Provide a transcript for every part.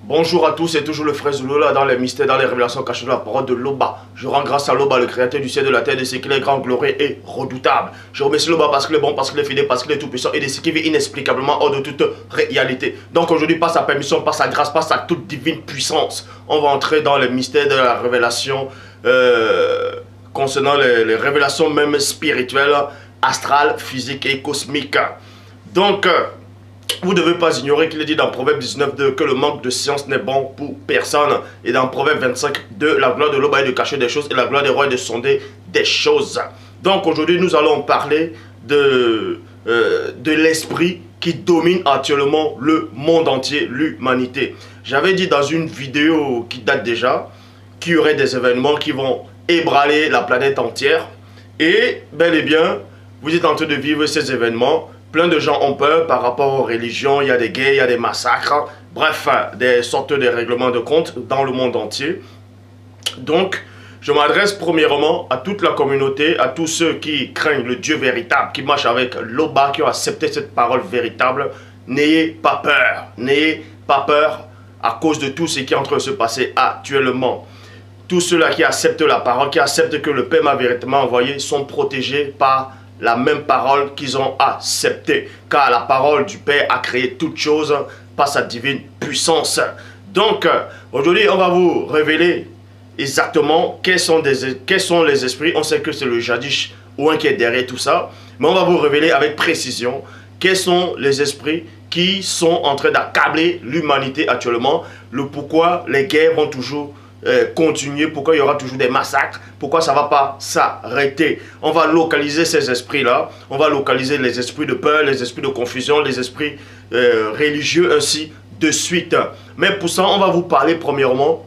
Bonjour à tous, c'est toujours le frère Zoulola dans les mystères, dans les révélations cachées de la parole de Loba. Je rends grâce à Loba, le créateur du ciel et de la terre, de ce qu'il est grand, glorieux et redoutable. Je remercie Loba parce qu'il est bon, parce qu'il est fidèle, parce qu'il est tout puissant et de ce qu'il vit inexplicablement hors de toute réalité. Donc aujourd'hui, par sa permission, par sa grâce, par sa toute divine puissance, on va entrer dans les mystères de la révélation concernant les révélations même spirituelles, astrales, physiques et cosmiques. Donc, vous ne devez pas ignorer qu'il est dit dans Proverbe 19.2 que le manque de science n'est bon pour personne. Et dans Proverbe 25.2, la gloire de l'homme est de cacher des choses et la gloire des rois est de sonder des choses. Donc aujourd'hui, nous allons parler de l'esprit qui domine actuellement le monde entier, l'humanité. J'avais dit dans une vidéo qui date déjà qu'il y aurait des événements qui vont ébranler la planète entière. Et bel et bien, vous êtes en train de vivre ces événements. Plein de gens ont peur par rapport aux religions, il y a des guerres, il y a des massacres, bref, des sortes de règlements de compte dans le monde entier. Donc, je m'adresse premièrement à toute la communauté, à tous ceux qui craignent le Dieu véritable, qui marchent avec l'Oba, qui ont accepté cette parole véritable. N'ayez pas peur à cause de tout ce qui est en train de se passer actuellement. Tous ceux-là qui acceptent la parole, qui acceptent que le Père m'a véritablement envoyé, sont protégés par la même parole qu'ils ont acceptée. Car la parole du Père a créé toutes choses par sa divine puissance. Donc, aujourd'hui, on va vous révéler exactement quels sont les esprits. On sait que c'est le jadis ou un qui est derrière tout ça. Mais on va vous révéler avec précision quels sont les esprits qui sont en train d'accabler l'humanité actuellement. Le pourquoi les guerres vont toujours continuer, pourquoi il y aura toujours des massacres, pourquoi ça ne va pas s'arrêter. On va localiser ces esprits-là, on va localiser les esprits de peur, les esprits de confusion, les esprits religieux, ainsi de suite. Mais pour ça, on va vous parler premièrement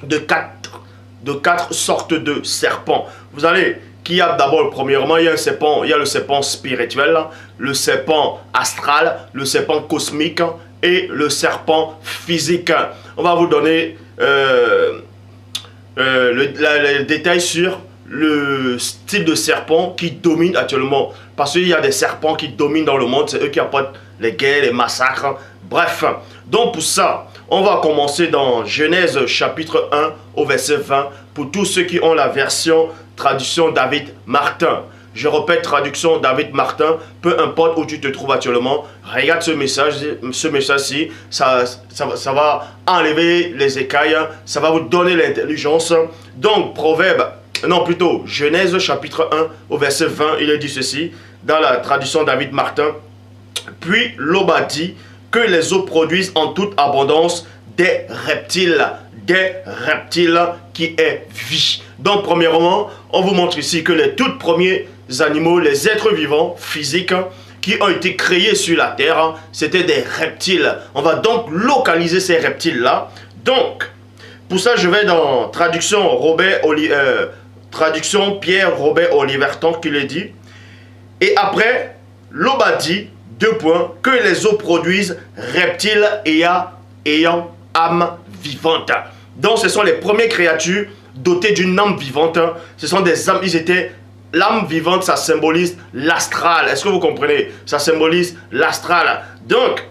de quatre sortes de serpents. Vous allez, qu'il y a d'abord, premièrement, il y a un serpent, il y a le serpent spirituel, le serpent astral, le serpent cosmique et le serpent physique. On va vous donner les détails sur le type de serpent qui domine actuellement. Parce qu'il y a des serpents qui dominent dans le monde, c'est eux qui apportent les guerres, les massacres, bref. Donc pour ça, on va commencer dans Genèse chapitre 1 au verset 20 pour tous ceux qui ont la version traduction David Martin. Je répète, traduction David Martin, peu importe où tu te trouves actuellement, regarde ce message-ci, ça va enlever les écailles, ça va vous donner l'intelligence. Donc, Genèse chapitre 1 au verset 20, il est dit ceci, dans la traduction David Martin. Puis l'Oba dit que les eaux produisent en toute abondance des reptiles qui est vie. Donc, premièrement, on vous montre ici que les tout premiers animaux, les êtres vivants, physiques, qui ont été créés sur la terre, c'était des reptiles. On va donc localiser ces reptiles-là. Donc, pour ça, je vais dans traduction Pierre Robert Oliverton qui le dit. Et après, l'Oba dit, que les eaux produisent reptiles ayant âme vivante. Donc, ce sont les premières créatures dotées d'une âme vivante. Ce sont des âmes, l'âme vivante, ça symbolise l'astral. Est-ce que vous comprenez? Ça symbolise l'astral. Donc,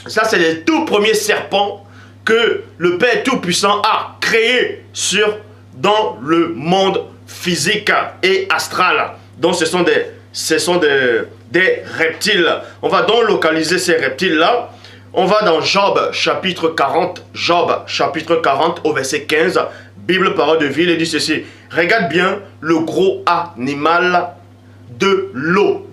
ça, c'est les tout premiers serpents que le Père Tout-Puissant a créés dans le monde physique et astral. Donc, ce sont des reptiles. On va donc localiser ces reptiles-là. On va dans Job chapitre 40 au verset 15. Bible parole de vie, il dit ceci. Regarde bien le gros animal de l'eau,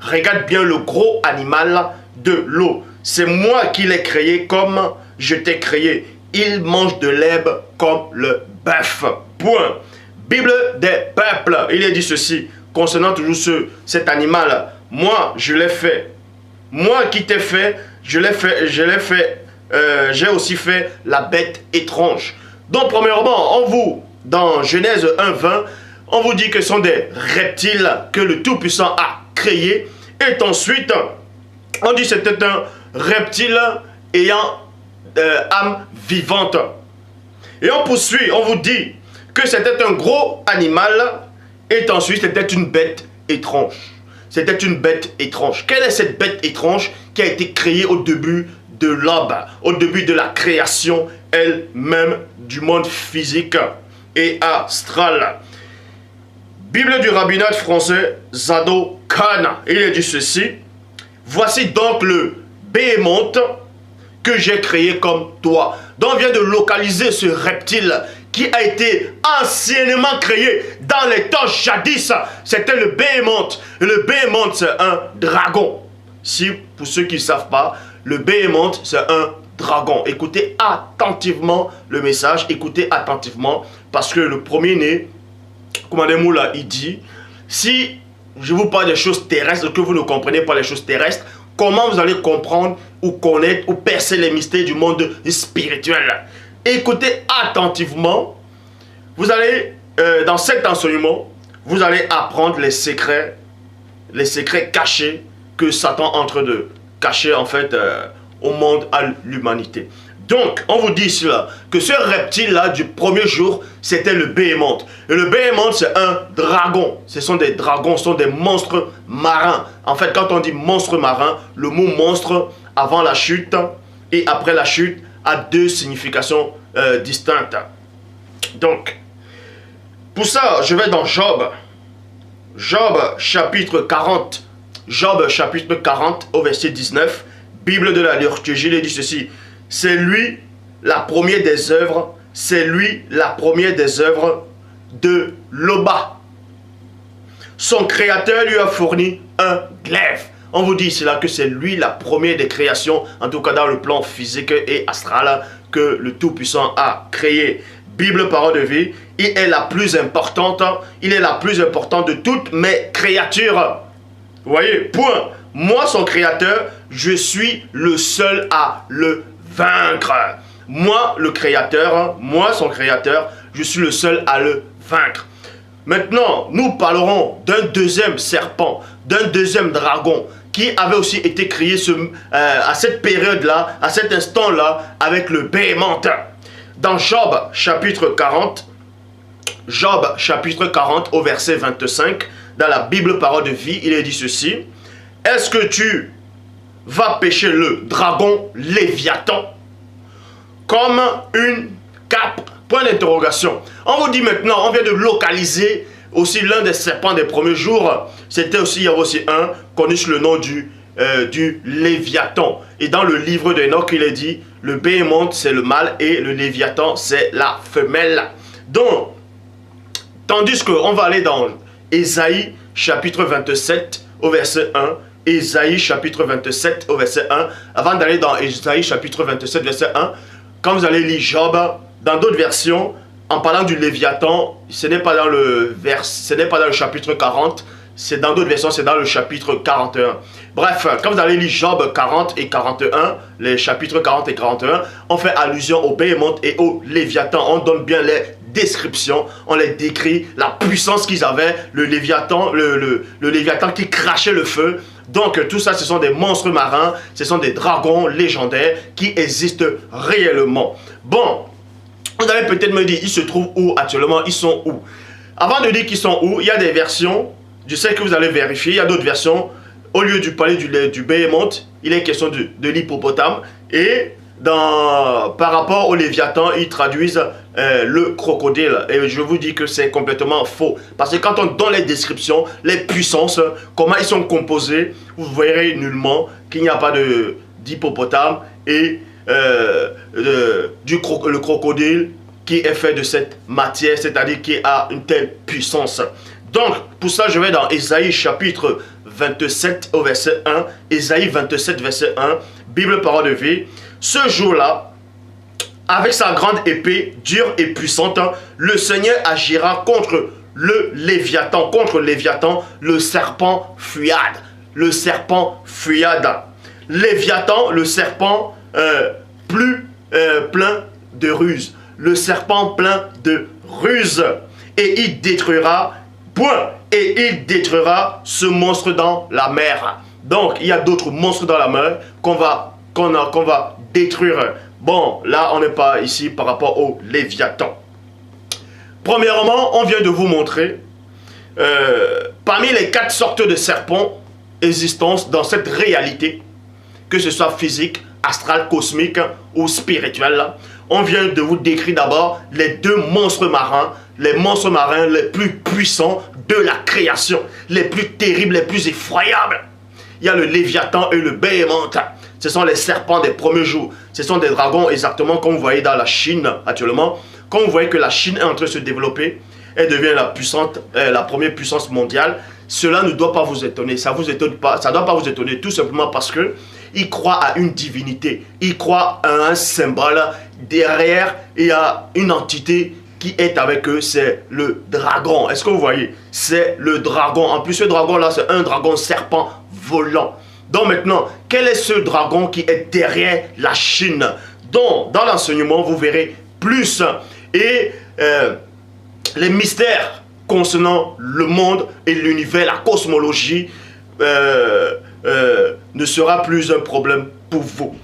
regarde bien le gros animal de l'eau. C'est moi qui l'ai créé comme je t'ai créé. Il mange de l'herbe comme le bœuf. Point. Bible des peuples, il est dit ceci, concernant toujours cet animal. Moi, je l'ai fait. Moi qui t'ai fait, j'ai aussi fait la bête étrange. Donc, premièrement, dans Genèse 1.20, on vous dit que ce sont des reptiles que le Tout-Puissant a créés. Et ensuite, on dit que c'était un reptile ayant âme vivante. Et on poursuit, on vous dit que c'était un gros animal. Et ensuite, c'était une bête étrange. C'était une bête étrange. Quelle est cette bête étrange qui a été créée au début de l'aube, au début de la création elle-même du monde physique et astral. Bible du rabbinat français Zado Khan, il a dit ceci: voici donc le béhémoth que j'ai créé comme toi. Donc on vient de localiser ce reptile qui a été anciennement créé dans les temps jadis. C'était le béhémoth. Le béhémoth, c'est un dragon. Si, pour ceux qui ne savent pas, le béhémoth, c'est un dragon. Écoutez attentivement le message, écoutez attentivement, parce que le premier-né, Commandant Moula, il dit, si je vous parle des choses terrestres, que vous ne comprenez pas les choses terrestres, comment vous allez comprendre ou connaître ou percer les mystères du monde spirituel? Écoutez attentivement. Vous allez, dans cet enseignement, vous allez apprendre les secrets cachés que Satan est en train de cacher en fait au monde, à l'humanité. Donc, on vous dit cela, que ce reptile-là du premier jour, c'était le béhémoth. Et le béhémoth, c'est un dragon. Ce sont des dragons, ce sont des monstres marins. En fait, quand on dit monstre marin, le mot monstre, avant la chute et après la chute, a deux significations distinctes. Donc, pour ça, je vais dans Job. Job, chapitre 40. Job, chapitre 40, au verset 19. Bible de la liturgie, il dit ceci: c'est lui la première des œuvres, c'est lui la première des œuvres de Loba. Son créateur lui a fourni un glaive. On vous dit cela, que c'est lui la première des créations, en tout cas dans le plan physique et astral, que le Tout-Puissant a créé. Bible, parole de vie, il est la plus importante, il est la plus importante de toutes mes créatures. Vous voyez, point. Moi, son créateur, je suis le seul à le vaincre. Moi, le créateur, moi, son créateur, je suis le seul à le vaincre. Maintenant, nous parlerons d'un deuxième serpent, d'un deuxième dragon, qui avait aussi été créé à cette période-là, à cet instant-là, avec le béhémoth. Dans Job, chapitre 40, Job, chapitre 40, au verset 25, dans la Bible parole de vie, il est dit ceci: est-ce que tu vas pêcher le dragon Léviathan comme une cape? Point d'interrogation. On vous dit maintenant, on vient de localiser aussi l'un des serpents des premiers jours. C'était aussi, il y avait aussi un connu sous le nom du Léviathan. Et dans le livre d'Enoch, il est dit, le béhémoth c'est le mâle et le Léviathan c'est la femelle. Donc, tandis qu'on va aller dans Ésaïe chapitre 27 au verset 1. Ésaïe chapitre 27 au verset 1. Avant d'aller dans Ésaïe chapitre 27 verset 1, quand vous allez lire Job, dans d'autres versions, en parlant du Léviathan, ce n'est pas dans le chapitre 40, c'est dans d'autres versions, c'est dans le chapitre 41. Bref, quand vous allez lire Job 40 et 41, les chapitres 40 et 41, on fait allusion au béhémoth et au Léviathan. On donne bien les descriptions, on les décrit, la puissance qu'ils avaient, le Léviathan, le Léviathan qui crachait le feu. Donc tout ça, ce sont des monstres marins, ce sont des dragons légendaires qui existent réellement. Bon, vous allez peut-être me dire, ils se trouvent où actuellement, ils sont où? Avant de dire qu'ils sont où, il y a des versions, je sais que vous allez vérifier, il y a d'autres versions. Au lieu du palais du béhémoth, il est question de l'hippopotame. Et par rapport au Léviathan, ils traduisent le crocodile. Et je vous dis que c'est complètement faux. Parce que quand on donne les descriptions, les puissances, comment ils sont composés, vous verrez nullement qu'il n'y a pas d'hippopotame et le crocodile qui est fait de cette matière, c'est-à-dire qui a une telle puissance. Donc, pour ça, je vais dans Ésaïe chapitre 27 au verset 1. Ésaïe 27 verset 1. Bible parole de vie. Ce jour-là, avec sa grande épée dure et puissante, le Seigneur agira contre le Léviathan, le serpent fuyade. Le serpent fuyade. Léviathan, le serpent plein de ruse. Le serpent plein de ruse. Et il détruira, et il détruira ce monstre dans la mer. Donc, il y a d'autres monstres dans la mer qu'on va détruire. Bon, là, on n'est pas ici par rapport au Léviathan. Premièrement, on vient de vous montrer parmi les 4 sortes de serpents existants dans cette réalité, que ce soit physique, astral, cosmique ou spirituel. On vient de vous décrire d'abord les deux monstres marins les plus puissants de la création, les plus terribles, les plus effroyables. Il y a le Léviathan et le Béhémoth. Ce sont les serpents des premiers jours. Ce sont des dragons exactement comme vous voyez dans la Chine actuellement. Quand vous voyez que la Chine est en train de se développer, elle devient la première puissance mondiale. Cela ne doit pas vous étonner. Ça vous étonne pas. Ça ne doit pas vous étonner tout simplement parce que ils croient à une divinité. Ils croient à un symbole. Derrière, il y a une entité qui est avec eux, c'est le dragon. Est-ce que vous voyez? C'est le dragon. En plus, ce dragon-là, c'est un dragon serpent volant. Donc maintenant, quel est ce dragon qui est derrière la Chine? Donc, dans l'enseignement, vous verrez plus. Et les mystères concernant le monde et l'univers, la cosmologie, ne sera plus un problème pour vous.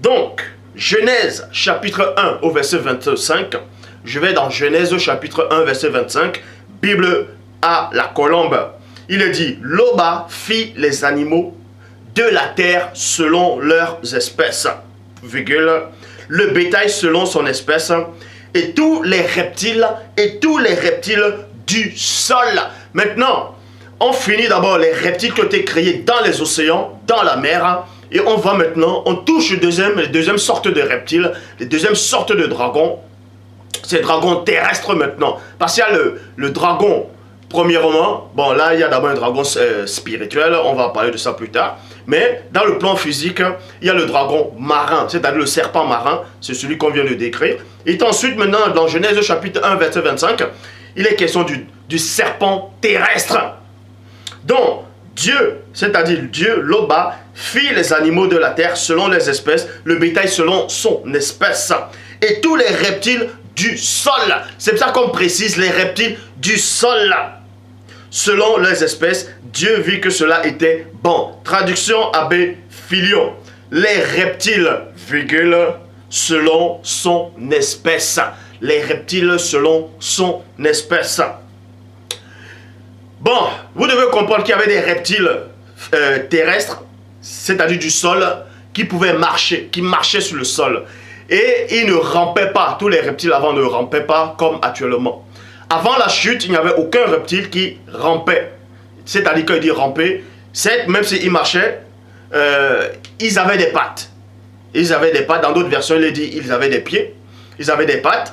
Donc, Genèse chapitre 1 au verset 25. Je vais dans Genèse chapitre 1 verset 25. Bible à la colombe. Il est dit, Loba fit les animaux de la terre selon leurs espèces, virgule, le bétail selon son espèce, et tous les reptiles du sol. Maintenant, on finit d'abord les reptiles qui ont été créés dans les océans, dans la mer, et on va maintenant, on touche les deuxième sorte de reptiles, les deuxième sorte de dragons, ces dragons terrestres maintenant, parce qu'il y a le dragon, premièrement, bon là il y a d'abord un dragon spirituel, on va parler de ça plus tard, mais dans le plan physique, il y a le dragon marin, c'est-à-dire le serpent marin, c'est celui qu'on vient de décrire. Et ensuite maintenant, dans Genèse chapitre 1 verset 25, il est question du serpent terrestre. Donc, Dieu, c'est-à-dire Dieu, Loba, fit les animaux de la terre selon les espèces, le bétail selon son espèce, et tous les reptiles du sol. C'est pour ça qu'on précise les reptiles du sol. Selon les espèces, Dieu vit que cela était bon. Traduction Abbé Filion. Les reptiles, virgule, selon son espèce. Les reptiles selon son espèce. Bon, vous devez comprendre qu'il y avait des reptiles terrestres, c'est-à-dire du sol, qui pouvaient marcher, qui marchaient sur le sol. Et ils ne rampaient pas. Tous les reptiles avant ne rampaient pas comme actuellement. Avant la chute, il n'y avait aucun reptile qui rampait. C'est-à-dire qu'il dit ramper, même s'ils marchaient, ils avaient des pattes. Ils avaient des pattes. Dans d'autres versions, il dit ils avaient des pieds. Ils avaient des pattes.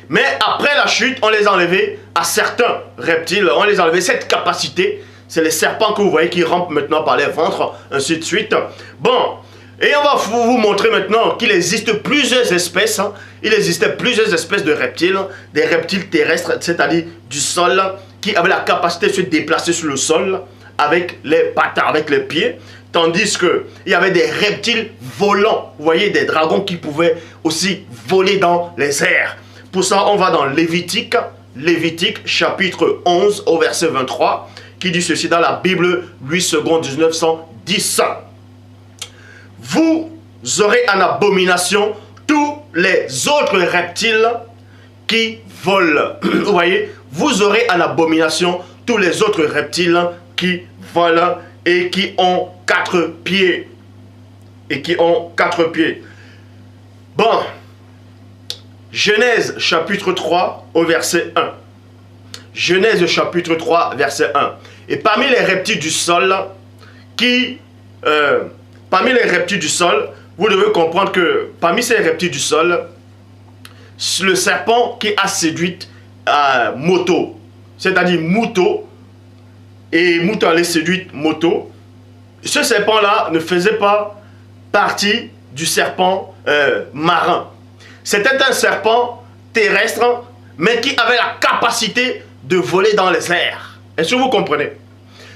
Mais après la chute, on les a enlevés à certains reptiles. On les a enlevés cette capacité. C'est les serpents que vous voyez qui rampent maintenant par les ventres, ainsi de suite. Bon, et on va vous montrer maintenant qu'il existe plusieurs espèces. Hein. Il existait plusieurs espèces de reptiles, des reptiles terrestres, c'est-à-dire du sol, qui avaient la capacité de se déplacer sur le sol avec les pattes, avec les pieds. Tandis qu'il y avait des reptiles volants. Vous voyez, des dragons qui pouvaient aussi voler dans les airs. Pour ça, on va dans Lévitique chapitre 11 au verset 23, qui dit ceci dans la Bible 8 secondes 1910. Vous aurez en abomination tous les autres reptiles qui volent. Vous voyez, vous aurez en abomination tous les autres reptiles qui volent et qui ont 4 pieds. Bon, Genèse chapitre 3 au verset 1. Genèse chapitre 3 verset 1. Et parmi les reptiles du sol vous devez comprendre que parmi ces reptiles du sol, le serpent qui a séduit Moto, c'est-à-dire Mouto, et Mouto allait séduire Moto, ce serpent-là ne faisait pas partie du serpent marin. C'était un serpent terrestre, mais qui avait la capacité de voler dans les airs. Est-ce que vous comprenez?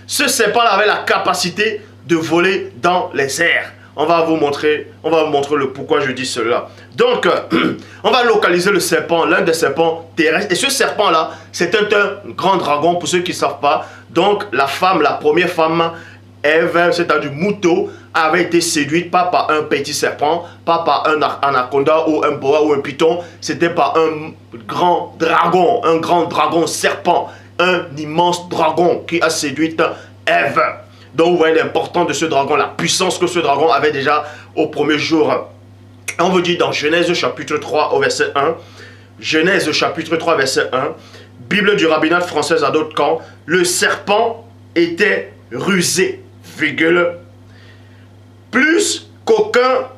Ce serpent-là avait la capacité de voler dans les airs. On va vous montrer le pourquoi je dis cela. Donc, on va localiser le serpent, l'un des serpents terrestres. Et ce serpent-là, c'était un grand dragon, pour ceux qui ne savent pas. Donc, la première femme, Ève, c'est-à-dire Mouto, avait été séduite pas par un petit serpent, pas par un anaconda ou un boa ou un python. C'était par un grand dragon serpent, un immense dragon qui a séduit Ève. Donc vous voyez l'importance de ce dragon, la puissance que ce dragon avait déjà au premier jour. On vous dit dans Genèse chapitre 3 au verset 1, Genèse chapitre 3 verset 1, Bible du rabbinat français à d'autres camps, le serpent était rusé, virgule, plus qu'aucun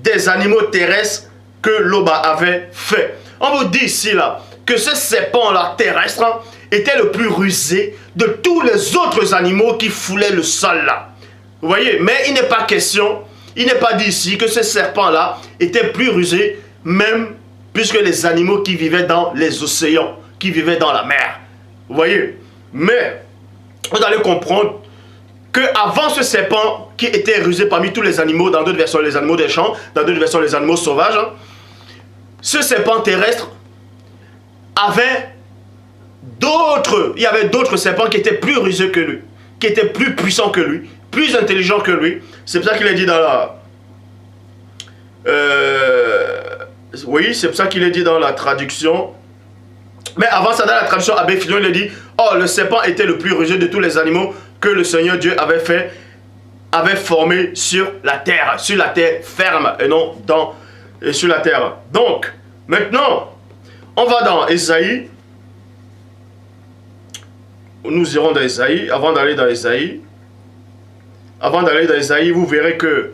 des animaux terrestres que Loba avait fait. On vous dit ici là, que ce serpent-là terrestre était le plus rusé de tous les autres animaux qui foulaient le sol là. Vous voyez, mais il n'est pas question, il n'est pas dit ici que ce serpent-là était plus rusé, même puisque les animaux qui vivaient dans les océans, qui vivaient dans la mer. Vous voyez, mais vous allez comprendre qu'avant ce serpent qui était rusé parmi tous les animaux, dans d'autres versions les animaux des champs, dans d'autres versions les animaux sauvages, ce serpent terrestre avait il y avait d'autres serpents qui étaient plus rusés que lui, qui étaient plus puissants que lui, plus intelligents que lui. C'est pour ça qu'il est dit dans la... oui, c'est pour ça qu'il est dit dans la traduction. Mais avant ça, dans la traduction Abbé Filon, il est dit, oh, le serpent était le plus rusé de tous les animaux que le Seigneur Dieu avait formé sur la terre ferme et non sur la terre. Donc, maintenant, on va dans Ésaïe. Nous irons dans Ésaïe. Avant d'aller dans Ésaïe, vous verrez que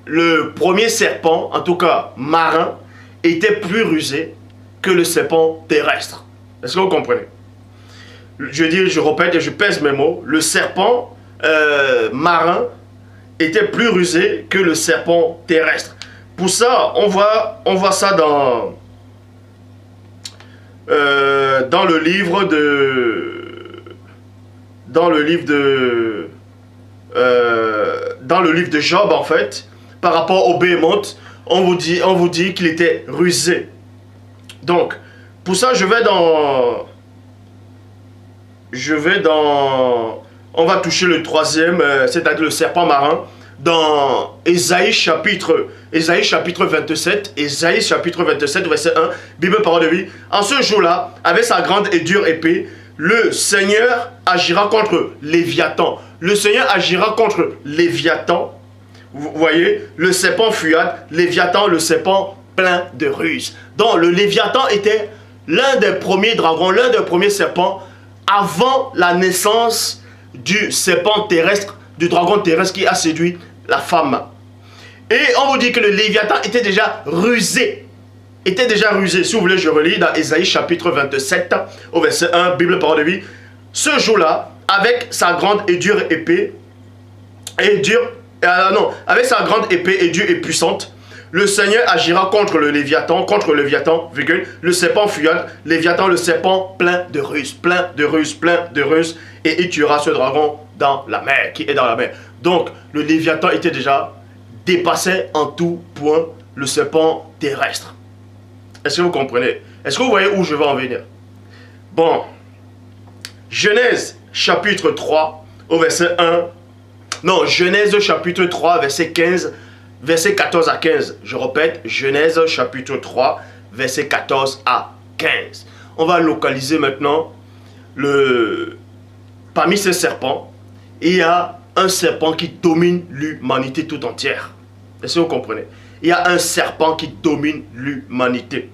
le premier serpent, en tout cas marin, était plus rusé que le serpent terrestre. Est-ce que vous comprenez? Je répète et je pèse mes mots. Le serpent marin était plus rusé que le serpent terrestre. Pour ça, on voit ça dans le livre de Job, en fait, par rapport au Béhémoth, on vous dit qu'il était rusé. Donc, pour ça, on va toucher le troisième, c'est-à-dire le serpent marin, dans Ésaïe chapitre 27, Ésaïe chapitre 27, verset 1, Bible parole de vie. En ce jour-là, avec sa grande et dure épée, le Seigneur agira contre Léviathan. Le Seigneur agira contre Léviathan. Vous voyez, le serpent fuyade, Léviathan, le serpent plein de ruses. Donc, le Léviathan était l'un des premiers dragons, l'un des premiers serpents avant la naissance du serpent terrestre, du dragon terrestre qui a séduit la femme. Et on vous dit que le Léviathan était déjà rusé. Si vous voulez, je relis dans Ésaïe chapitre 27, au verset 1, Bible parole de vie. Ce jour-là, avec sa grande et dure épée, avec sa grande épée et dure et puissante, le Seigneur agira contre le Léviathan, virgule, le serpent fuyant, Léviathan, le serpent plein de ruses, et il tuera ce dragon dans la mer, qui est dans la mer. Donc, le Léviathan était déjà dépassé en tout point le serpent terrestre. Est-ce que vous comprenez? Est-ce que vous voyez où je vais en venir? Bon, Genèse chapitre 3, au verset 1. Non, Genèse chapitre 3, verset 15, verset 14 à 15. Je répète, Genèse chapitre 3, verset 14 à 15. On va localiser maintenant parmi ces serpents, il y a un serpent qui domine l'humanité tout entière. Est-ce que vous comprenez? Il y a un serpent qui domine l'humanité.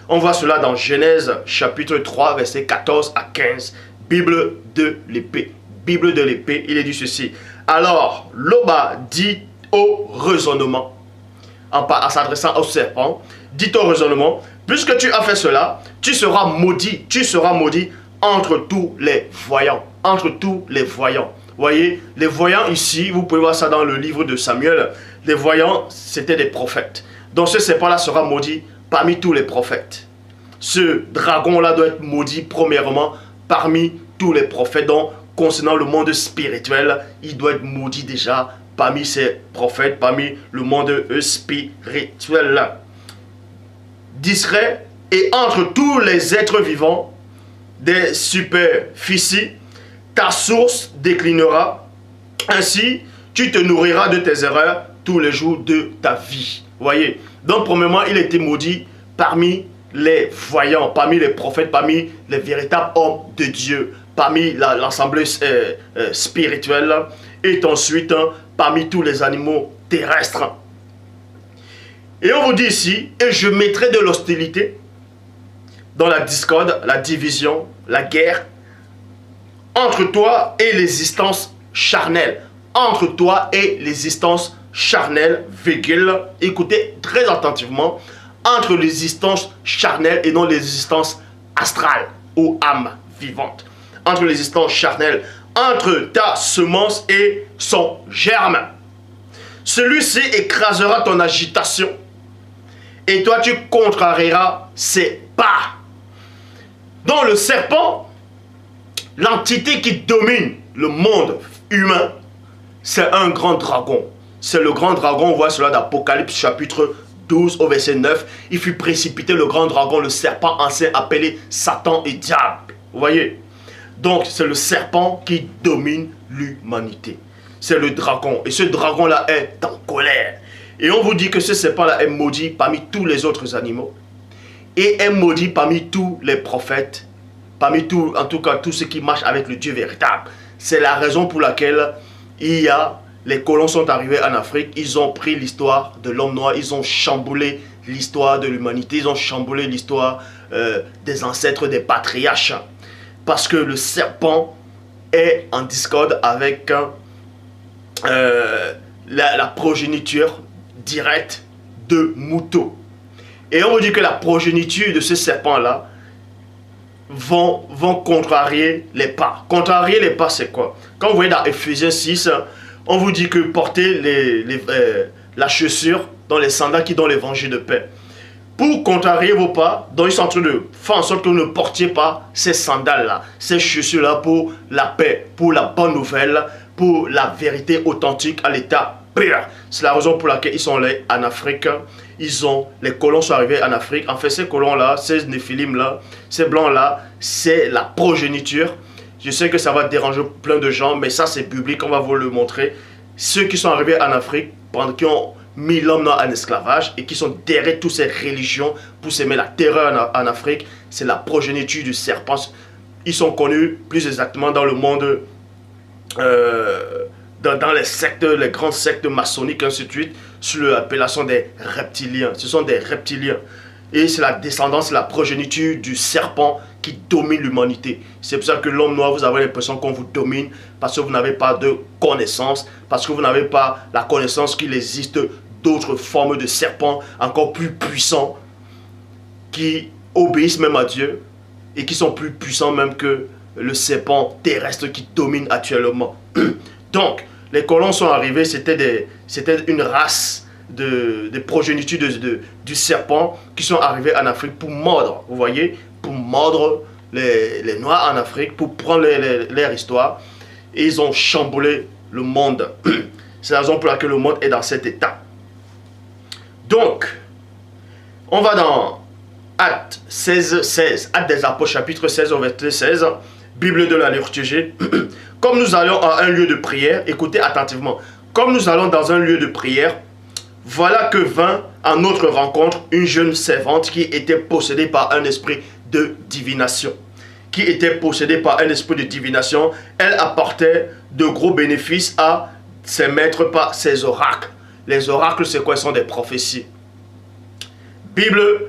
On voit cela dans Genèse chapitre 3, verset 14 à 15. Bible de l'épée. Bible de l'épée, il est dit ceci. Alors, Loba dit au raisonnement, en s'adressant au serpent, dit au raisonnement, puisque tu as fait cela, tu seras maudit entre tous les voyants. Entre tous les voyants. Vous voyez, les voyants ici, vous pouvez voir ça dans le livre de Samuel. Les voyants, c'était des prophètes. Donc ce serpent-là sera maudit parmi tous les prophètes. Ce dragon-là doit être maudit premièrement parmi tous les prophètes. Donc, concernant le monde spirituel, il doit être maudit déjà parmi ces prophètes, parmi le monde spirituel. Discret et entre tous les êtres vivants des superficies, ta source déclinera. Ainsi, tu te nourriras de tes erreurs tous les jours de ta vie. Vous voyez? Donc, premièrement, il était maudit parmi les voyants, parmi les prophètes, parmi les véritables hommes de Dieu, parmi l'assemblée spirituelle, et ensuite parmi tous les animaux terrestre. Et on vous dit ici, et je mettrai de l'hostilité dans la discorde, la division, la guerre, entre toi et l'existence charnelle. Entre toi et l'existence charnelle, virgule, écoutez très attentivement, entre l'existence charnelle et non l'existence astrale ou âme vivante. Entre l'existence charnelle, entre ta semence et son germe. Celui-ci écrasera ton agitation et toi tu contrarieras ses pas. Donc le serpent, l'entité qui domine le monde humain, c'est un grand dragon. C'est le grand dragon, on voit cela dans Apocalypse chapitre 12 au verset 9. Il fut précipité, le grand dragon, le serpent ancien appelé Satan et Diable. Vous voyez? Donc c'est le serpent qui domine l'humanité. C'est le dragon. Et ce dragon-là est en colère. Et on vous dit que ce serpent-là est maudit parmi tous les autres animaux. Et est maudit parmi tous les prophètes. Parmi tous, en tout cas, tous ceux qui marchent avec le Dieu véritable. C'est la raison pour laquelle les colons sont arrivés en Afrique. Ils ont pris l'histoire de l'homme noir. Ils ont chamboulé l'histoire de l'humanité. Ils ont chamboulé l'histoire des ancêtres, des patriarches. Parce que le serpent est en discorde avec la progéniture directe de Mouto. Et on vous dit que la progéniture de ce serpent-là vont contrarier les pas. Contrarier les pas, c'est quoi? Quand vous voyez dans Ephésiens 6, on vous dit que porter la chaussure dans les sandales qui donnent l'évangile de paix. Pour contrarier vos pas, donc ils sont en train de faire en sorte que vous ne portiez pas ces sandales-là, ces chaussures-là pour la paix, pour la bonne nouvelle, pour la vérité authentique à l'état pur. C'est la raison pour laquelle ils sont allés en Afrique. Les colons sont arrivés en Afrique. En fait, ces colons-là, ces néphilim-là, ces blancs-là, c'est la progéniture. Je sais que ça va déranger plein de gens, mais ça c'est biblique, on va vous le montrer. Ceux qui sont arrivés en Afrique, qui ont mis l'homme en esclavage et qui sont derrière toutes ces religions pour semer la terreur en Afrique, c'est la progéniture du serpent. Ils sont connus plus exactement dans le monde, dans les sectes, les grandes sectes maçonniques, ainsi de suite, sous l'appellation des reptiliens. Ce sont des reptiliens. Et c'est la descendance, la progéniture du serpent qui domine l'humanité. C'est pour ça que l'homme noir, vous avez l'impression qu'on vous domine parce que vous n'avez pas de connaissance, parce que vous n'avez pas la connaissance qu'il existe d'autres formes de serpents encore plus puissants qui obéissent même à Dieu et qui sont plus puissants même que le serpent terrestre qui domine actuellement. Donc, les colons sont arrivés, c'était une race de progéniture du serpent qui sont arrivés en Afrique pour mordre, vous voyez, pour mordre les Noirs en Afrique, pour prendre leur histoire. Et ils ont chamboulé le monde. C'est la raison pour laquelle le monde est dans cet état. Donc, on va dans Actes 16, Actes des Apôtres, chapitre 16, au verset 16, Bible de la liturgie. Comme nous allons à un lieu de prière, écoutez attentivement, comme nous allons dans un lieu de prière, voilà que vint à notre rencontre une jeune servante qui était possédée par un esprit de divination. Elle apportait de gros bénéfices à ses maîtres par ses oracles. Les oracles, c'est quoi? Ce sont des prophéties. Bible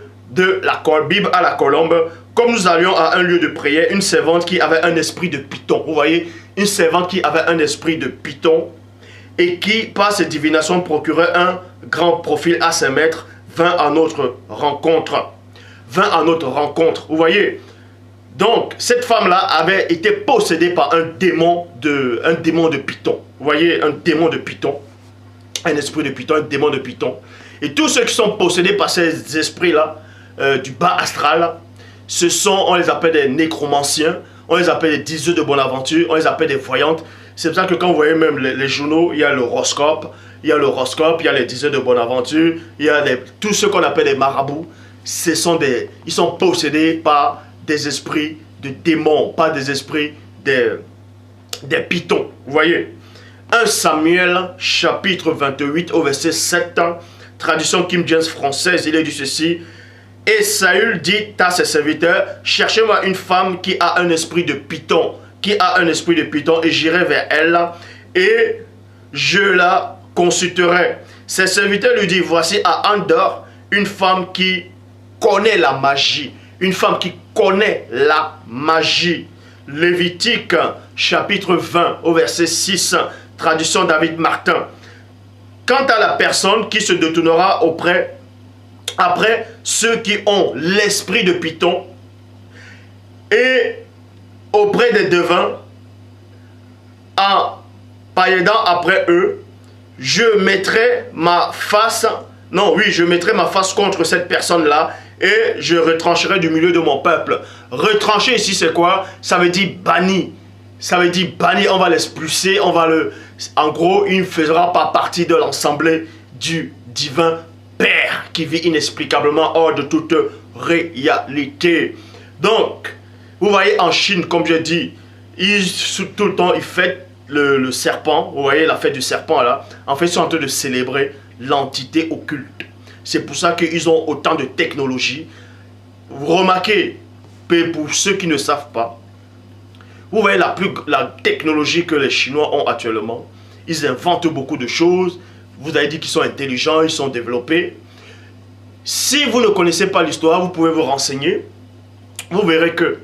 à la colombe. Comme nous allions à un lieu de prière, une servante qui avait un esprit de python. Vous voyez, une servante qui avait un esprit de python et qui, par ses divinations, procurait un grand profil à ses maîtres, vint à notre rencontre. Vous voyez, donc cette femme-là avait été possédée par un démon de python. Vous voyez, un démon de python. Un esprit de python, un démon de python. Et tous ceux qui sont possédés par ces esprits-là, du bas astral, on les appelle des nécromanciens, on les appelle des diseux de Bonaventure, on les appelle des voyantes. C'est pour ça que quand vous voyez même les journaux, il y a l'horoscope, il y a les diseux de Bonaventure, il y a tous ceux qu'on appelle des marabouts. Ils sont possédés par des esprits de démons, pas des esprits des pythons. Vous voyez, 1 Samuel chapitre 28 au verset 7, traduction King James française, il est dit ceci. Et Saül dit à ses serviteurs, cherchez-moi une femme qui a un esprit de python, et j'irai vers elle, et je la consulterai. Ses serviteurs lui disent, voici à Endor une femme qui connaît la magie. Une femme qui connaît la magie. Lévitique chapitre 20 au verset 6, traduction David Martin. Quant à la personne qui se détournera après ceux qui ont l'esprit de Python et auprès des devins, en pailladant après eux, je mettrai ma face contre cette personne-là et je retrancherai du milieu de mon peuple. Retrancher ici, c'est quoi? Ça veut dire banni. Ça veut dire banni, on va l'expulser, en gros, il ne fera pas partie de l'assemblée du divin Père qui vit inexplicablement hors de toute réalité. Donc, vous voyez en Chine, comme je dis, tout le temps, ils fêtent le serpent. Vous voyez la fête du serpent là. En fait, ils sont en train de célébrer l'entité occulte. C'est pour ça qu'ils ont autant de technologie. Vous remarquez, pour ceux qui ne savent pas, vous voyez la technologie que les Chinois ont actuellement. Ils inventent beaucoup de choses. Vous avez dit qu'ils sont intelligents, ils sont développés. Si vous ne connaissez pas l'histoire, vous pouvez vous renseigner. Vous verrez que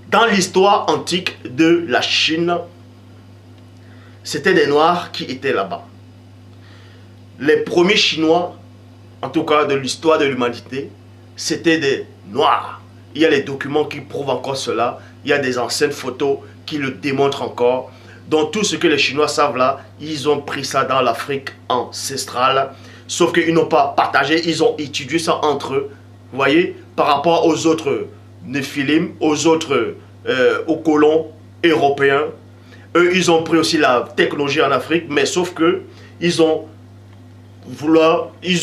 dans l'histoire antique de la Chine, c'était des Noirs qui étaient là-bas. Les premiers Chinois, en tout cas de l'histoire de l'humanité, c'était des Noirs. Il y a les documents qui prouvent encore cela. Il y a des anciennes photos qui le démontrent encore. Donc tout ce que les Chinois savent là, ils ont pris ça dans l'Afrique ancestrale. Sauf qu'ils n'ont pas partagé, ils ont étudié ça entre eux. Vous voyez, par rapport aux autres Néphilim, aux colons européens. Eux, ils ont pris aussi la technologie en Afrique, mais sauf que ils ont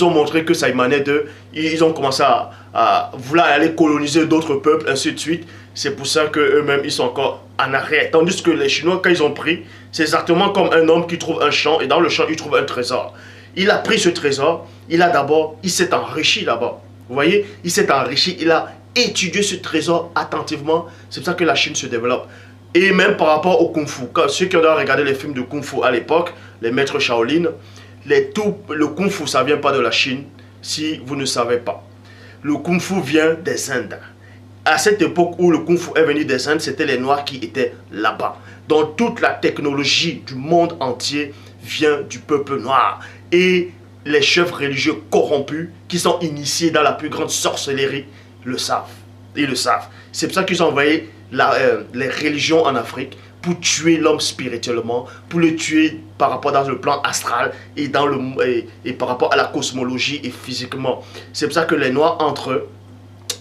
montré que ça émanait d'eux. Ils ont commencé à vouloir aller coloniser d'autres peuples, ainsi de suite. C'est pour ça qu'eux-mêmes, ils sont encore en arrière. Tandis que les Chinois, quand ils ont pris, c'est exactement comme un homme qui trouve un champ, et dans le champ, il trouve un trésor. Il a pris ce trésor, il s'est enrichi là-bas. Vous voyez, il s'est enrichi, il a étudié ce trésor attentivement. C'est pour ça que la Chine se développe. Et même par rapport au Kung Fu, ceux qui ont regardé les films de Kung Fu à l'époque, les maîtres Shaolin, le Kung Fu, ça ne vient pas de la Chine, si vous ne savez pas. Le Kung Fu vient des Indes. À cette époque où le Kung Fu est venu des Indes, c'était les Noirs qui étaient là-bas. Donc toute la technologie du monde entier vient du peuple noir. Et les chefs religieux corrompus qui sont initiés dans la plus grande sorcellerie le savent. Ils le savent. C'est pour ça qu'ils ont envoyé les religions en Afrique pour tuer l'homme spirituellement, pour le tuer par rapport dans le plan astral et par rapport à la cosmologie et physiquement. C'est pour ça que les Noirs entre eux,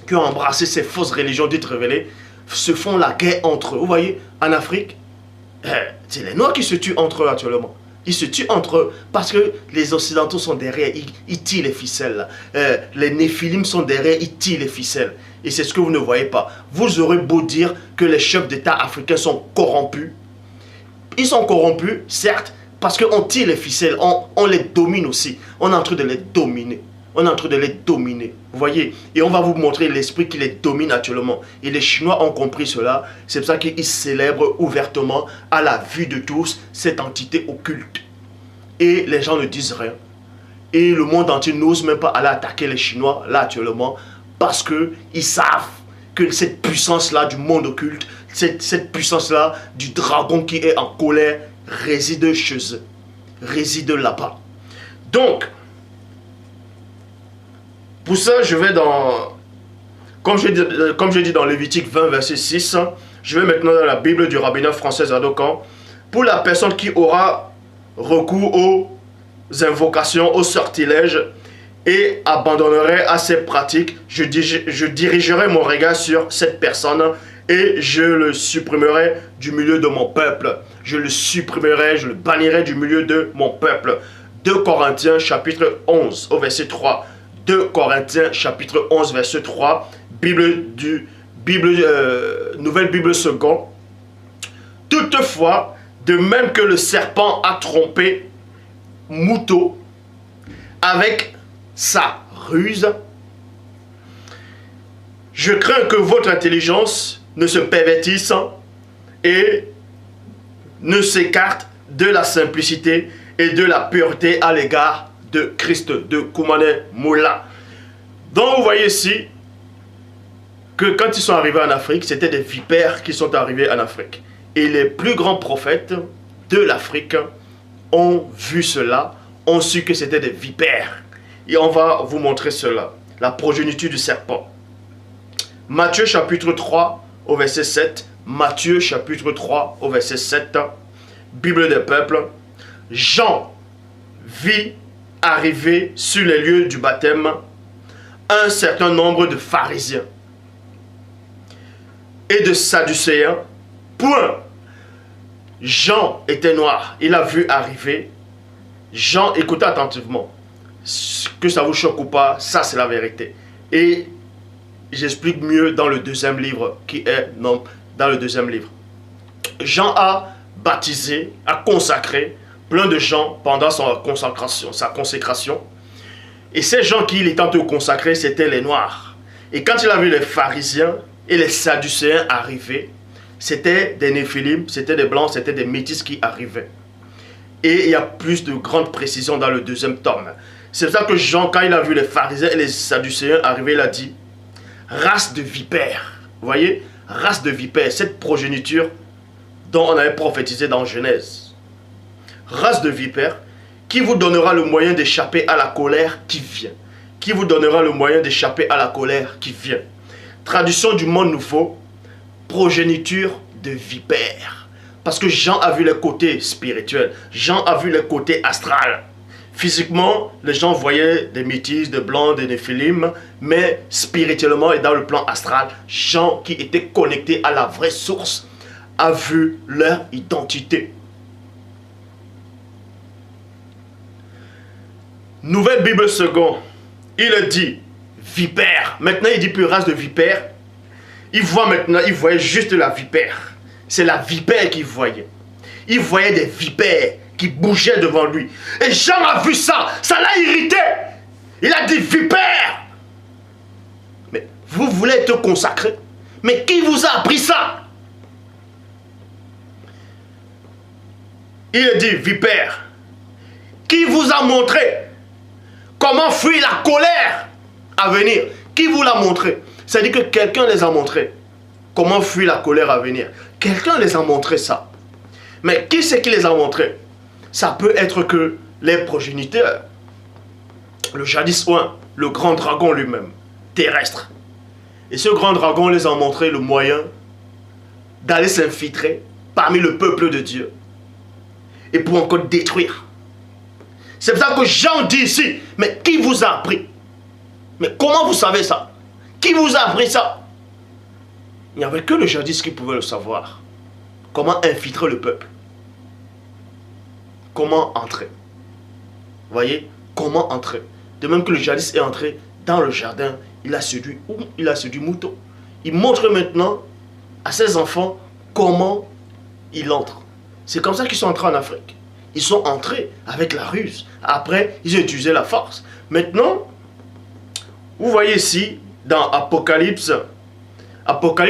qui ont embrassé ces fausses religions dites révélées, se font la guerre entre eux. Vous voyez, en Afrique, c'est les Noirs qui se tuent entre eux actuellement. Ils se tuent entre eux parce que les Occidentaux sont derrière, ils tirent les ficelles. Les Néphilim sont derrière, ils tirent les ficelles. Et c'est ce que vous ne voyez pas. Vous aurez beau dire que les chefs d'État africains sont corrompus. Ils sont corrompus, certes, parce qu'on tire les ficelles, on les domine aussi. On est en train de les dominer. On est en train de les dominer. Vous voyez? Et on va vous montrer l'esprit qui les domine actuellement. Et les Chinois ont compris cela. C'est pour ça qu'ils célèbrent ouvertement, à la vue de tous, cette entité occulte. Et les gens ne disent rien. Et le monde entier n'ose même pas aller attaquer les Chinois, là actuellement, parce qu'ils savent que cette puissance-là du monde occulte, cette puissance-là du dragon qui est en colère, réside chez eux. Réside là-bas. Donc, pour ça, je vais comme je dis dans Lévitique 20, verset 6, je vais maintenant dans la Bible du rabbinat français Zadokan. Pour la personne qui aura recours aux invocations, aux sortilèges et abandonnerait à ces pratiques, je dirigerai mon regard sur cette personne et je le supprimerai du milieu de mon peuple. Je le supprimerai, je le bannirai du milieu de mon peuple. 2 Corinthiens chapitre 11 au verset 3. 2 Corinthiens chapitre 11 verset 3, Nouvelle Bible seconde. Toutefois, de même que le serpent a trompé Mouton avec sa ruse, je crains que votre intelligence ne se pervertisse et ne s'écarte de la simplicité et de la pureté à l'égard de Christ, de Koumane Moula. Donc vous voyez ici que quand ils sont arrivés en Afrique, c'était des vipères qui sont arrivés en Afrique. Et les plus grands prophètes de l'Afrique ont vu cela, ont su que c'était des vipères. Et on va vous montrer cela, la progéniture du serpent. Matthieu chapitre 3 au verset 7. Matthieu chapitre 3 au verset 7. Bible des peuples. Jean vit arriver sur les lieux du baptême un certain nombre de pharisiens et de sadducéens. Point. Jean était noir. Il a vu arriver. Jean, écoutez attentivement. Que ça vous choque ou pas, ça c'est la vérité. Et j'explique mieux dans le deuxième livre, qui est non, dans le deuxième livre. Jean a baptisé, a consacré plein de gens pendant sa consécration. Et ces gens qu'il était en train de consacrer, c'était les noirs. Et quand il a vu les pharisiens et les sadducéens arriver, c'était des néphilim, c'était des blancs, c'était des métis qui arrivaient. Et il y a plus de grandes précisions dans le deuxième tome. C'est pour ça que Jean, quand il a vu les pharisiens et les sadducéens arriver, il a dit « race de vipères ». Vous voyez, race de vipères, cette progéniture dont on avait prophétisé dans Genèse. Race de vipères qui vous donnera le moyen d'échapper à la colère qui vient. Qui vous donnera le moyen d'échapper à la colère qui vient. Traduction du monde nouveau, progéniture de vipères. Parce que Jean a vu les côtés spirituels. Jean a vu les côtés astrales. Physiquement, les gens voyaient des métis, des blancs, des néphilim, mais spirituellement et dans le plan astral, Jean qui était connecté à la vraie source, a vu leur identité. Nouvelle Bible seconde, il dit vipère. Maintenant, il dit plus race de vipère. Il voit maintenant, il voyait juste la vipère. C'est la vipère qu'il voyait. Il voyait des vipères qui bougeaient devant lui. Et Jean a vu ça. Ça l'a irrité. Il a dit vipère. Mais vous voulez être consacré? Mais qui vous a appris ça? Il dit vipère. Qui vous a montré comment fuir la colère à venir? Qui vous l'a montré? C'est-à-dire que quelqu'un les a montré comment fuir la colère à venir. Quelqu'un les a montré ça. Mais qui c'est qui les a montrés? Ça peut être que les progéniteurs, le jadis un, le grand dragon lui-même, terrestre. Et ce grand dragon les a montré le moyen d'aller s'infiltrer parmi le peuple de Dieu et pour encore détruire. C'est pour ça que Jean dit ici, mais qui vous a appris? Mais comment vous savez ça? Qui vous a appris ça? Il n'y avait que le jadis qui pouvait le savoir. Comment infiltrer le peuple? Comment entrer? Vous voyez? Comment entrer? De même que le jadis est entré dans le jardin, il a séduit Mouton. Il montre maintenant à ses enfants comment il entre. C'est comme ça qu'ils sont entrés en Afrique. Ils sont entrés avec la ruse. Après, ils ont utilisé la force. Maintenant, vous voyez ici, dans Apocalypse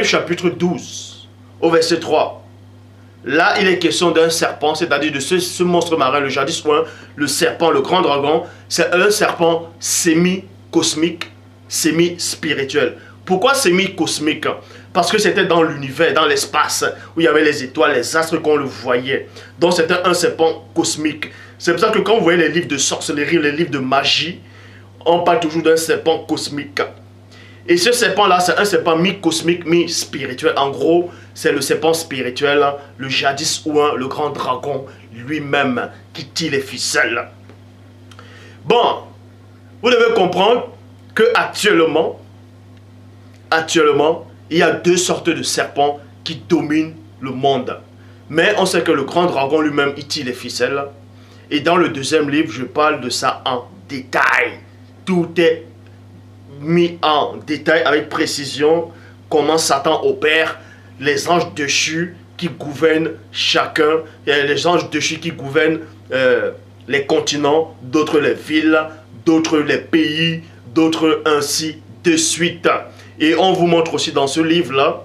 chapitre 12, au verset 3. Là, il est question d'un serpent, c'est-à-dire de ce monstre marin, le jadis un, le serpent, le grand dragon. C'est un serpent semi-cosmique, semi-spirituel. Pourquoi semi-cosmique? Parce que c'était dans l'univers, dans l'espace, où il y avait les étoiles, les astres qu'on le voyait. Donc c'était un serpent cosmique. C'est pour ça que quand vous voyez les livres de sorcellerie, les livres de magie, on parle toujours d'un serpent cosmique. Et ce serpent-là, c'est un serpent mi-cosmique, mi-spirituel. En gros, c'est le serpent spirituel, le jadis ouin, le grand dragon lui-même qui tire les ficelles. Bon, vous devez comprendre que actuellement, il y a deux sortes de serpents qui dominent le monde. Mais on sait que le grand dragon lui-même, il tire les ficelles. Et dans le deuxième livre, je parle de ça en détail. Tout est mis en détail avec précision, comment Satan opère, les anges déchus qui gouvernent chacun, les anges déchus qui gouvernent les continents, d'autres les villes, d'autres les pays, d'autres ainsi de suite. Et on vous montre aussi dans ce livre-là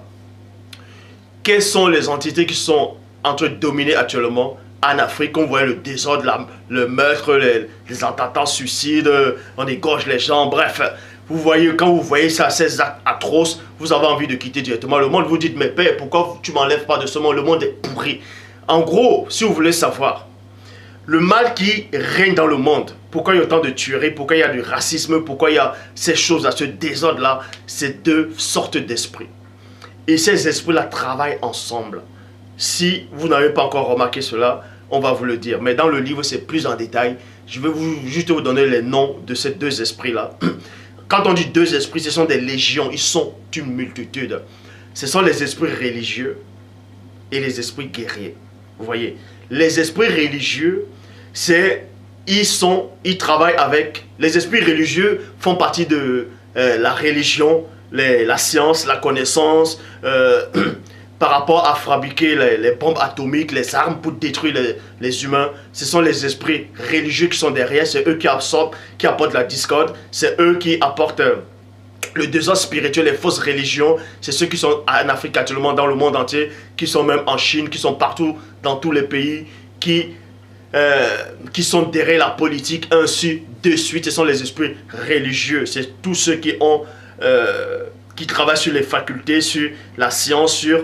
quelles sont les entités qui sont en train de dominer actuellement en Afrique, on voyait le désordre, le meurtre, les attentats suicides, on égorge les gens, bref. Vous voyez, quand vous voyez ça, ces actes atroces, vous avez envie de quitter directement le monde. Vous dites, mais père, pourquoi tu m'enlèves pas de ce monde? Le monde est pourri. En gros, si vous voulez savoir, le mal qui règne dans le monde, pourquoi il y a autant de tueries, pourquoi il y a du racisme, pourquoi il y a ces choses-là, ce désordre-là, c'est deux sortes d'esprits. Et ces esprits-là travaillent ensemble. Si vous n'avez pas encore remarqué cela, on va vous le dire. Mais dans le livre, c'est plus en détail. Je vais juste vous donner les noms de ces deux esprits-là. Quand on dit deux esprits, ce sont des légions. Ils sont une multitude. Ce sont les esprits religieux et les esprits guerriers. Vous voyez, les esprits religieux, ils travaillent avec... Les esprits religieux font partie de la religion, la science, la connaissance, par rapport à fabriquer les bombes atomiques, les armes pour détruire les humains. Ce sont les esprits religieux qui sont derrière, c'est eux qui absorbent, qui apportent la discorde, c'est eux qui apportent le désordre spirituel, les fausses religions. C'est ceux qui sont en Afrique actuellement, dans le monde entier, qui sont même en Chine, qui sont partout dans tous les pays, qui sont derrière la politique, ainsi de suite. Ce sont les esprits religieux, c'est tous ceux qui travaillent sur les facultés, sur la science, sur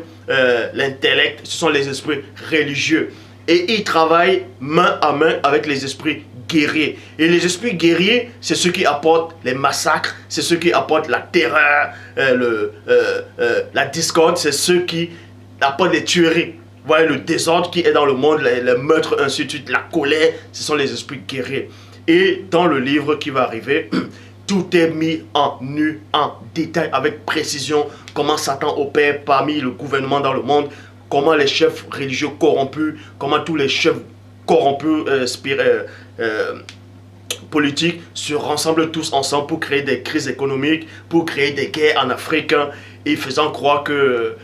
l'intellect. Ce sont les esprits religieux. Et ils travaillent main à main avec les esprits guerriers. Et les esprits guerriers, c'est ceux qui apportent les massacres, c'est ceux qui apportent la terreur, la discorde, c'est ceux qui apportent les tueries. Vous voyez le désordre qui est dans le monde, les meurtres, ainsi de suite, la colère, ce sont les esprits guerriers. Et dans le livre qui va arriver, tout est mis en détail, avec précision, comment Satan opère parmi le gouvernement dans le monde, comment les chefs religieux corrompus, comment tous les chefs corrompus politiques se rassemblent tous ensemble pour créer des crises économiques, pour créer des guerres en Afrique, et faisant croire que,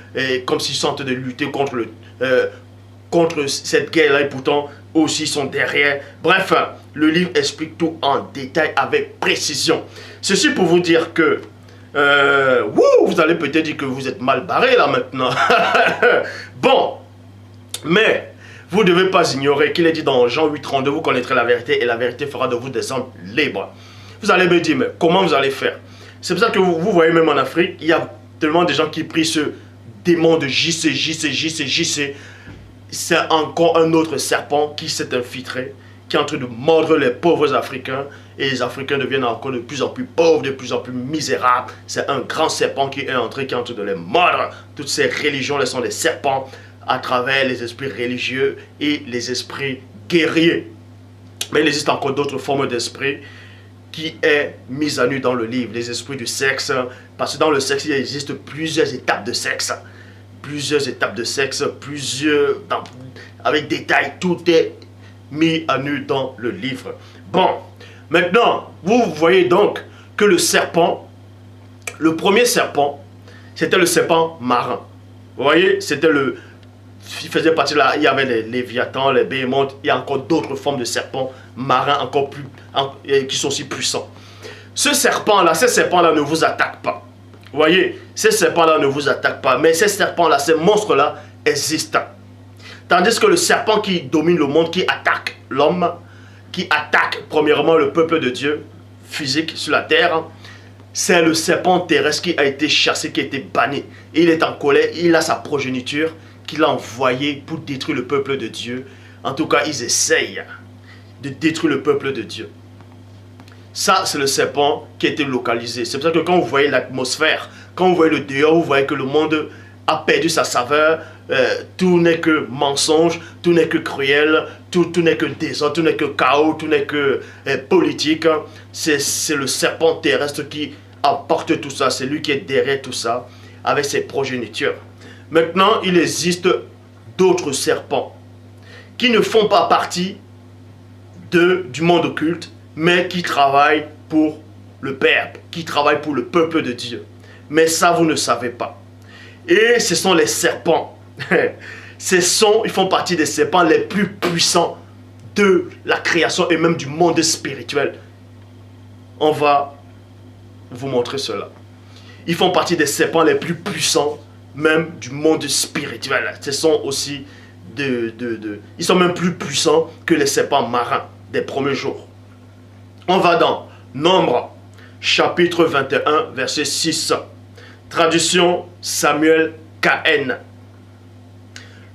comme s'ils sont en train de lutter contre cette guerre-là, et pourtant aussi ils sont derrière. Bref, le livre explique tout en détail avec précision. Ceci pour vous dire que vous allez peut-être dire que vous êtes mal barré là maintenant. Bon, mais vous ne devez pas ignorer qu'il est dit dans Jean 8,32, vous connaîtrez la vérité et la vérité fera de vous des hommes libres. Vous allez me dire, mais comment vous allez faire? C'est pour ça que vous voyez même en Afrique, il y a tellement de gens qui prient ce démon de JC. C'est encore un autre serpent qui s'est infiltré, qui est en train de mordre les pauvres Africains. Et les Africains deviennent encore de plus en plus pauvres, de plus en plus misérables. C'est un grand serpent qui est entré, qui est en train de les mordre. Toutes ces religions sont des serpents à travers les esprits religieux et les esprits guerriers. Mais il existe encore d'autres formes d'esprits qui est mise à nu dans le livre. Les esprits du sexe. Parce que dans le sexe, il existe plusieurs étapes de sexe. Avec détail, tout est mis à nu dans le livre. Bon, maintenant, vous voyez donc que le serpent, le premier serpent, c'était le serpent marin. Vous voyez, il faisait partie là, il y avait les léviathans, les béhémoths, il y a encore d'autres formes de serpents marins encore plus, qui sont aussi puissants. Ces serpents-là ne vous attaquent pas. Vous voyez, ces serpents-là ne vous attaquent pas, mais ces serpents-là, ces monstres-là existent. Tandis que le serpent qui domine le monde, qui attaque l'homme, qui attaque premièrement le peuple de Dieu, physique sur la terre, c'est le serpent terrestre qui a été chassé, qui a été banni. Et il est en colère, il a sa progéniture qu'il a envoyée pour détruire le peuple de Dieu. En tout cas, ils essayent de détruire le peuple de Dieu. Ça, c'est le serpent qui a été localisé. C'est pour ça que quand vous voyez l'atmosphère, quand vous voyez le dehors, vous voyez que le monde a perdu sa saveur. Tout n'est que mensonge, tout n'est que cruel, tout n'est que désordre, tout n'est que chaos, tout n'est que politique. C'est le serpent terrestre qui apporte tout ça. C'est lui qui est derrière tout ça, avec ses progénitures. Maintenant, il existe d'autres serpents qui ne font pas partie du monde occulte, mais qui travaillent pour le Père, qui travaillent pour le peuple de Dieu. Mais ça, vous ne savez pas. Et ce sont les serpents. Ils font partie des serpents les plus puissants de la création et même du monde spirituel. On va vous montrer cela. Ils font partie des serpents les plus puissants, même du monde spirituel. Ce sont aussi Ils sont même plus puissants que les serpents marins des premiers jours. On va dans Nombre, chapitre 21, verset 6. Traduction Samuel KN.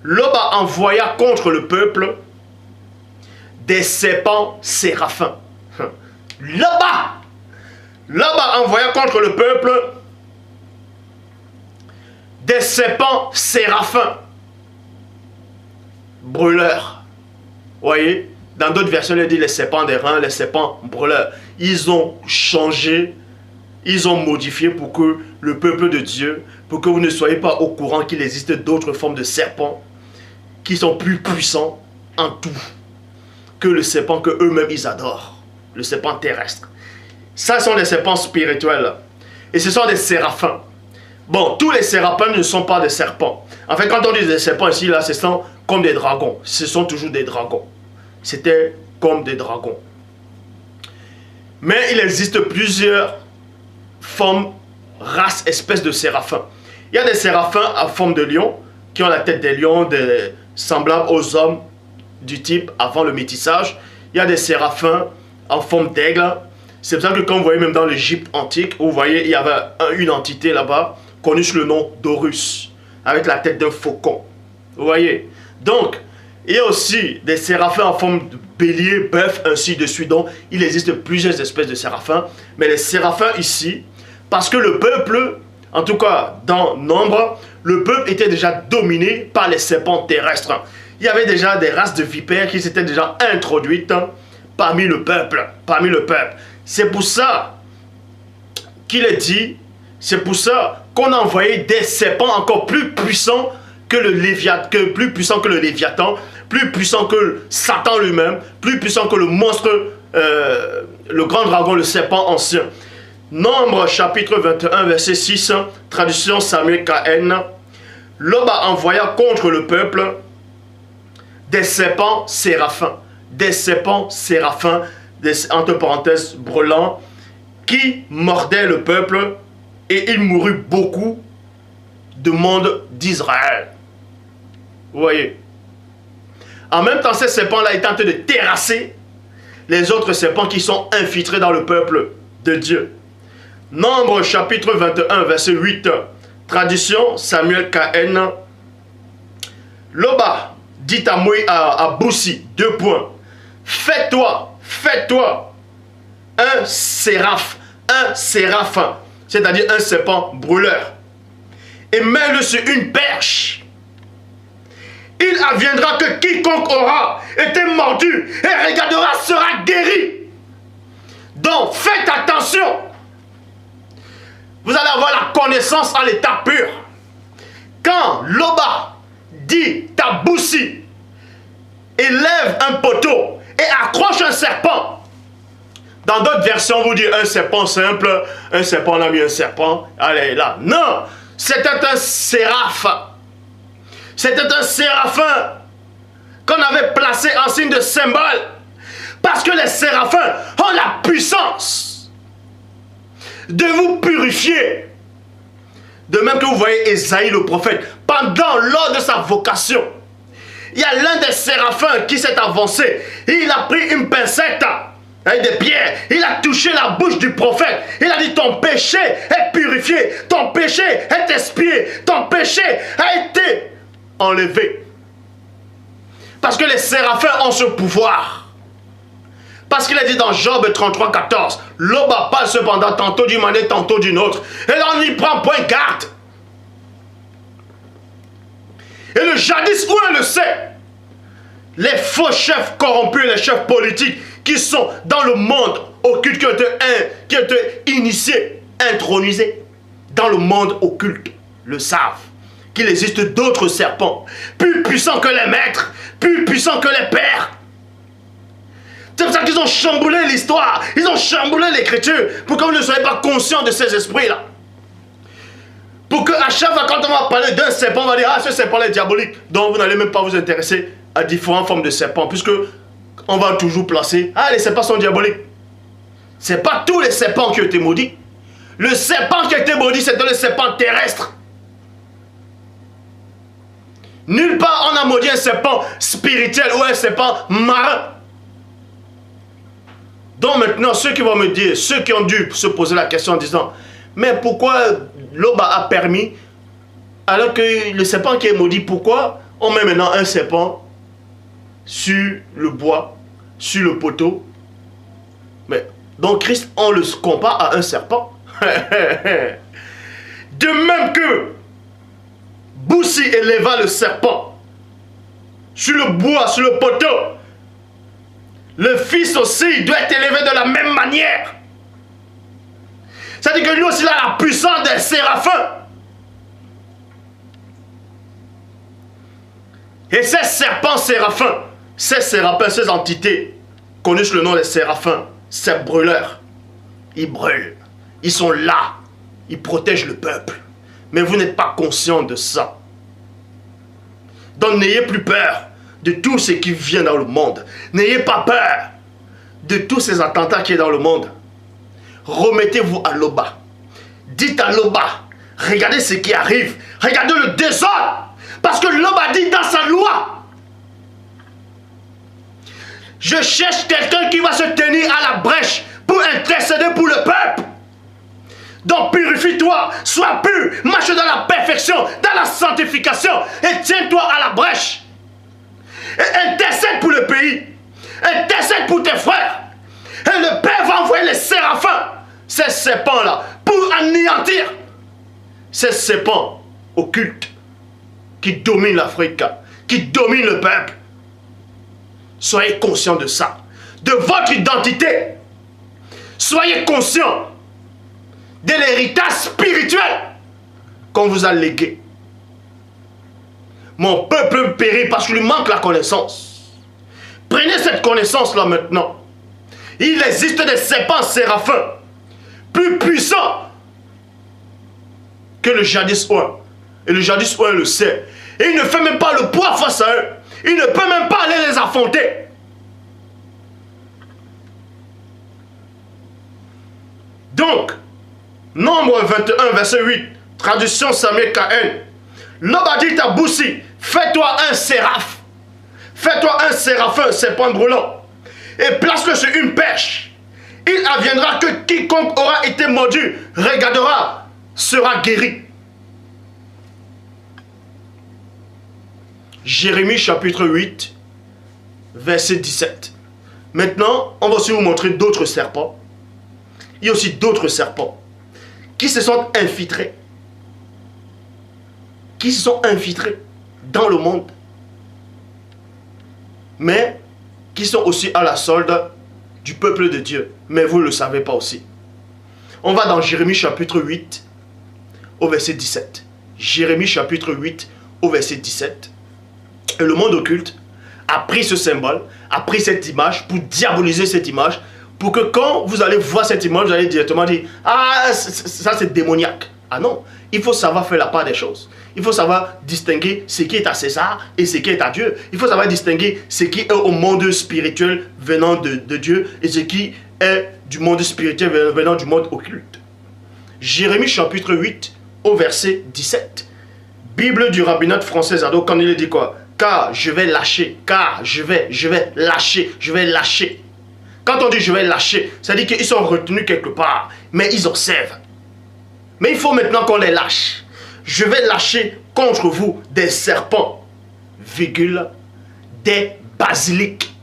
Loba envoya contre le peuple des serpents séraphins. Loba envoya contre le peuple des serpents séraphins. Brûleurs. Vous voyez, dans d'autres versions, il dit les serpents des reins, les serpents brûleurs. Ils ont changé, ils ont modifié pour que le peuple de Dieu, pour que vous ne soyez pas au courant qu'il existe d'autres formes de serpents qui sont plus puissants en tout que le serpent que eux-mêmes ils adorent, le serpent terrestre. Ça sont les serpents spirituels et ce sont des séraphins. Bon, tous les séraphins ne sont pas des serpents. En fait, quand on dit des serpents ici, là, ce sont comme des dragons. Ce sont toujours des dragons. C'était comme des dragons. Mais il existe plusieurs formes, races, espèces de séraphins. Il y a des séraphins à forme de lion, qui ont la tête des lions, semblables aux hommes du type avant le métissage. Il y a des séraphins en forme d'aigle. C'est pour ça que quand vous voyez même dans l'Égypte antique, vous voyez, il y avait une entité là-bas, connue sous le nom d'Horus, avec la tête d'un faucon. Vous voyez? Donc, il y a aussi des séraphins en forme de bélier, bœuf, ainsi de suite. Donc, il existe plusieurs espèces de séraphins. Mais les séraphins ici, parce que le peuple, en tout cas dans Nombre, le peuple était déjà dominé par les serpents terrestres. Il y avait déjà des races de vipères qui s'étaient déjà introduites parmi le peuple. C'est pour ça qu'il est dit, c'est pour ça qu'on a envoyé des serpents encore plus puissants que le Léviathan, plus puissant que le Léviathan, plus puissant que Satan lui-même, plus puissant que le monstre, le grand dragon, le serpent ancien. Nombre chapitre 21, verset 6, traduction Samuel KN. Loba envoya contre le peuple des serpents séraphins, entre parenthèses brûlants, qui mordaient le peuple, et il mourut beaucoup de monde d'Israël. Vous voyez. En même temps, ces serpents-là étaient en train de terrasser les autres serpents qui sont infiltrés dans le peuple de Dieu. Nombre chapitre 21, verset 8. Tradition Samuel KN. Loba dit à Boussi, 2 points. Fais-toi un séraphin, c'est-à-dire un serpent brûleur, et mets-le sur une perche. Il adviendra que quiconque aura été mordu et regardera sera guéri. Donc faites attention. Vous allez avoir la connaissance en l'état pur. Quand Loba dit à Boussi, élève un poteau et accroche un serpent. Dans d'autres versions, on vous dit un serpent simple, un serpent, on a mis un serpent, allez là. Non, c'était un séraphin. C'était un séraphin qu'on avait placé en signe de symbole. Parce que les séraphins ont la puissance de vous purifier. De même que vous voyez Ésaïe le prophète, lors de sa vocation, il y a l'un des séraphins qui s'est avancé. Et il a pris une pincette avec des pierres. Il a touché la bouche du prophète. Il a dit, ton péché est purifié. Ton péché est expié. Ton péché a été enlevé. Parce que les séraphins ont ce pouvoir. Parce qu'il a dit dans Job 33, 14, Loba parle cependant tantôt d'une manière, tantôt d'une autre. Et là on n'y prend point garde. Et le jadis, où on le sait, les faux chefs corrompus, les chefs politiques qui sont dans le monde occulte, qui ont été initiés, intronisés dans le monde occulte, le savent. Qu'il existe d'autres serpents, plus puissants que les maîtres, plus puissants que les pères. C'est pour ça qu'ils ont chamboulé l'histoire, ils ont chamboulé l'écriture, pour que vous ne soyez pas conscient de ces esprits-là. Pour qu'à chaque fois quand on va parler d'un serpent, on va dire, ah, ce serpent est diabolique. Donc vous n'allez même pas vous intéresser à différentes formes de serpents, puisque on va toujours placer, ah, les serpents sont diaboliques. Ce n'est pas tous les serpents qui ont été maudits. Le serpent qui a été maudit, c'était le serpent terrestre. Nulle part on a maudit un serpent spirituel ou un serpent marin. Donc maintenant, ceux qui vont me dire, ceux qui ont dû se poser la question en disant, mais pourquoi l'aube a permis, alors que le serpent qui est maudit, pourquoi on met maintenant un serpent sur le bois, sur le poteau? Mais donc Christ, on le compare à un serpent. De même que Boussi éleva le serpent sur le bois, sur le poteau, le Fils aussi doit être élevé de la même manière. C'est-à-dire que lui aussi il a la puissance des séraphins. Et ces serpents séraphins, ces entités, connaissent le nom des séraphins, ces brûleurs. Ils brûlent. Ils sont là. Ils protègent le peuple. Mais vous n'êtes pas conscient de ça. Donc n'ayez plus peur de tout ce qui vient dans le monde. N'ayez pas peur de tous ces attentats qui sont dans le monde. Remettez-vous à l'Oba. Dites à l'Oba, regardez ce qui arrive. Regardez le désordre. Parce que l'Oba dit dans sa loi, je cherche quelqu'un qui va se tenir à la brèche pour intercéder pour le peuple. Donc purifie-toi, sois pur, marche dans la perfection, dans la sanctification et tiens-toi à la brèche. Et intercède pour le pays, intercède pour tes frères. Et le Père va envoyer les séraphins, ces serpents-là, pour anéantir ces serpents occultes qui dominent l'Afrique, qui dominent le peuple. Soyez conscients de ça, de votre identité. Soyez conscients de l'héritage spirituel qu'on vous a légué. Mon peuple périt parce qu'il lui manque la connaissance. Prenez cette connaissance-là maintenant. Il existe des serpents séraphins plus puissants que le jadis oint. Et le jadis oint le sait. Et il ne fait même pas le poids face à eux. Il ne peut même pas aller les affronter. Donc, Nombre 21, verset 8, traduction Samuel KN. L'Ob a dit à Boussi, fais-toi un séraphe. Fais-toi un séraphin, serpent brûlant, et place-le sur une perche. Il adviendra que quiconque aura été mordu, regardera, sera guéri. Jérémie chapitre 8, verset 17. Maintenant, on va aussi vous montrer d'autres serpents. Il y a aussi d'autres serpents qui se sont infiltrés. Qui se sont infiltrés dans le monde. Mais qui sont aussi à la solde du peuple de Dieu. Mais vous ne le savez pas aussi. On va dans Jérémie chapitre 8 au verset 17. Jérémie chapitre 8 au verset 17. Et le monde occulte a pris ce symbole, a pris cette image pour diaboliser cette image, pour que quand vous allez voir cette image, vous allez directement dire « Ah, ça c'est démoniaque ». Ah non, il faut savoir faire la part des choses. Il faut savoir distinguer ce qui est à César et ce qui est à Dieu. Il faut savoir distinguer ce qui est au monde spirituel venant de Dieu et ce qui est du monde spirituel venant du monde occulte. Jérémie chapitre 8 au verset 17. Bible du rabbinat français Zadok, quand il dit quoi? Car je vais lâcher, car je vais lâcher, je vais lâcher. Quand on dit je vais lâcher, ça dit qu'ils sont retenus quelque part, mais ils observent. Mais il faut maintenant qu'on les lâche. Je vais lâcher contre vous des serpents, virgule, des basiliques.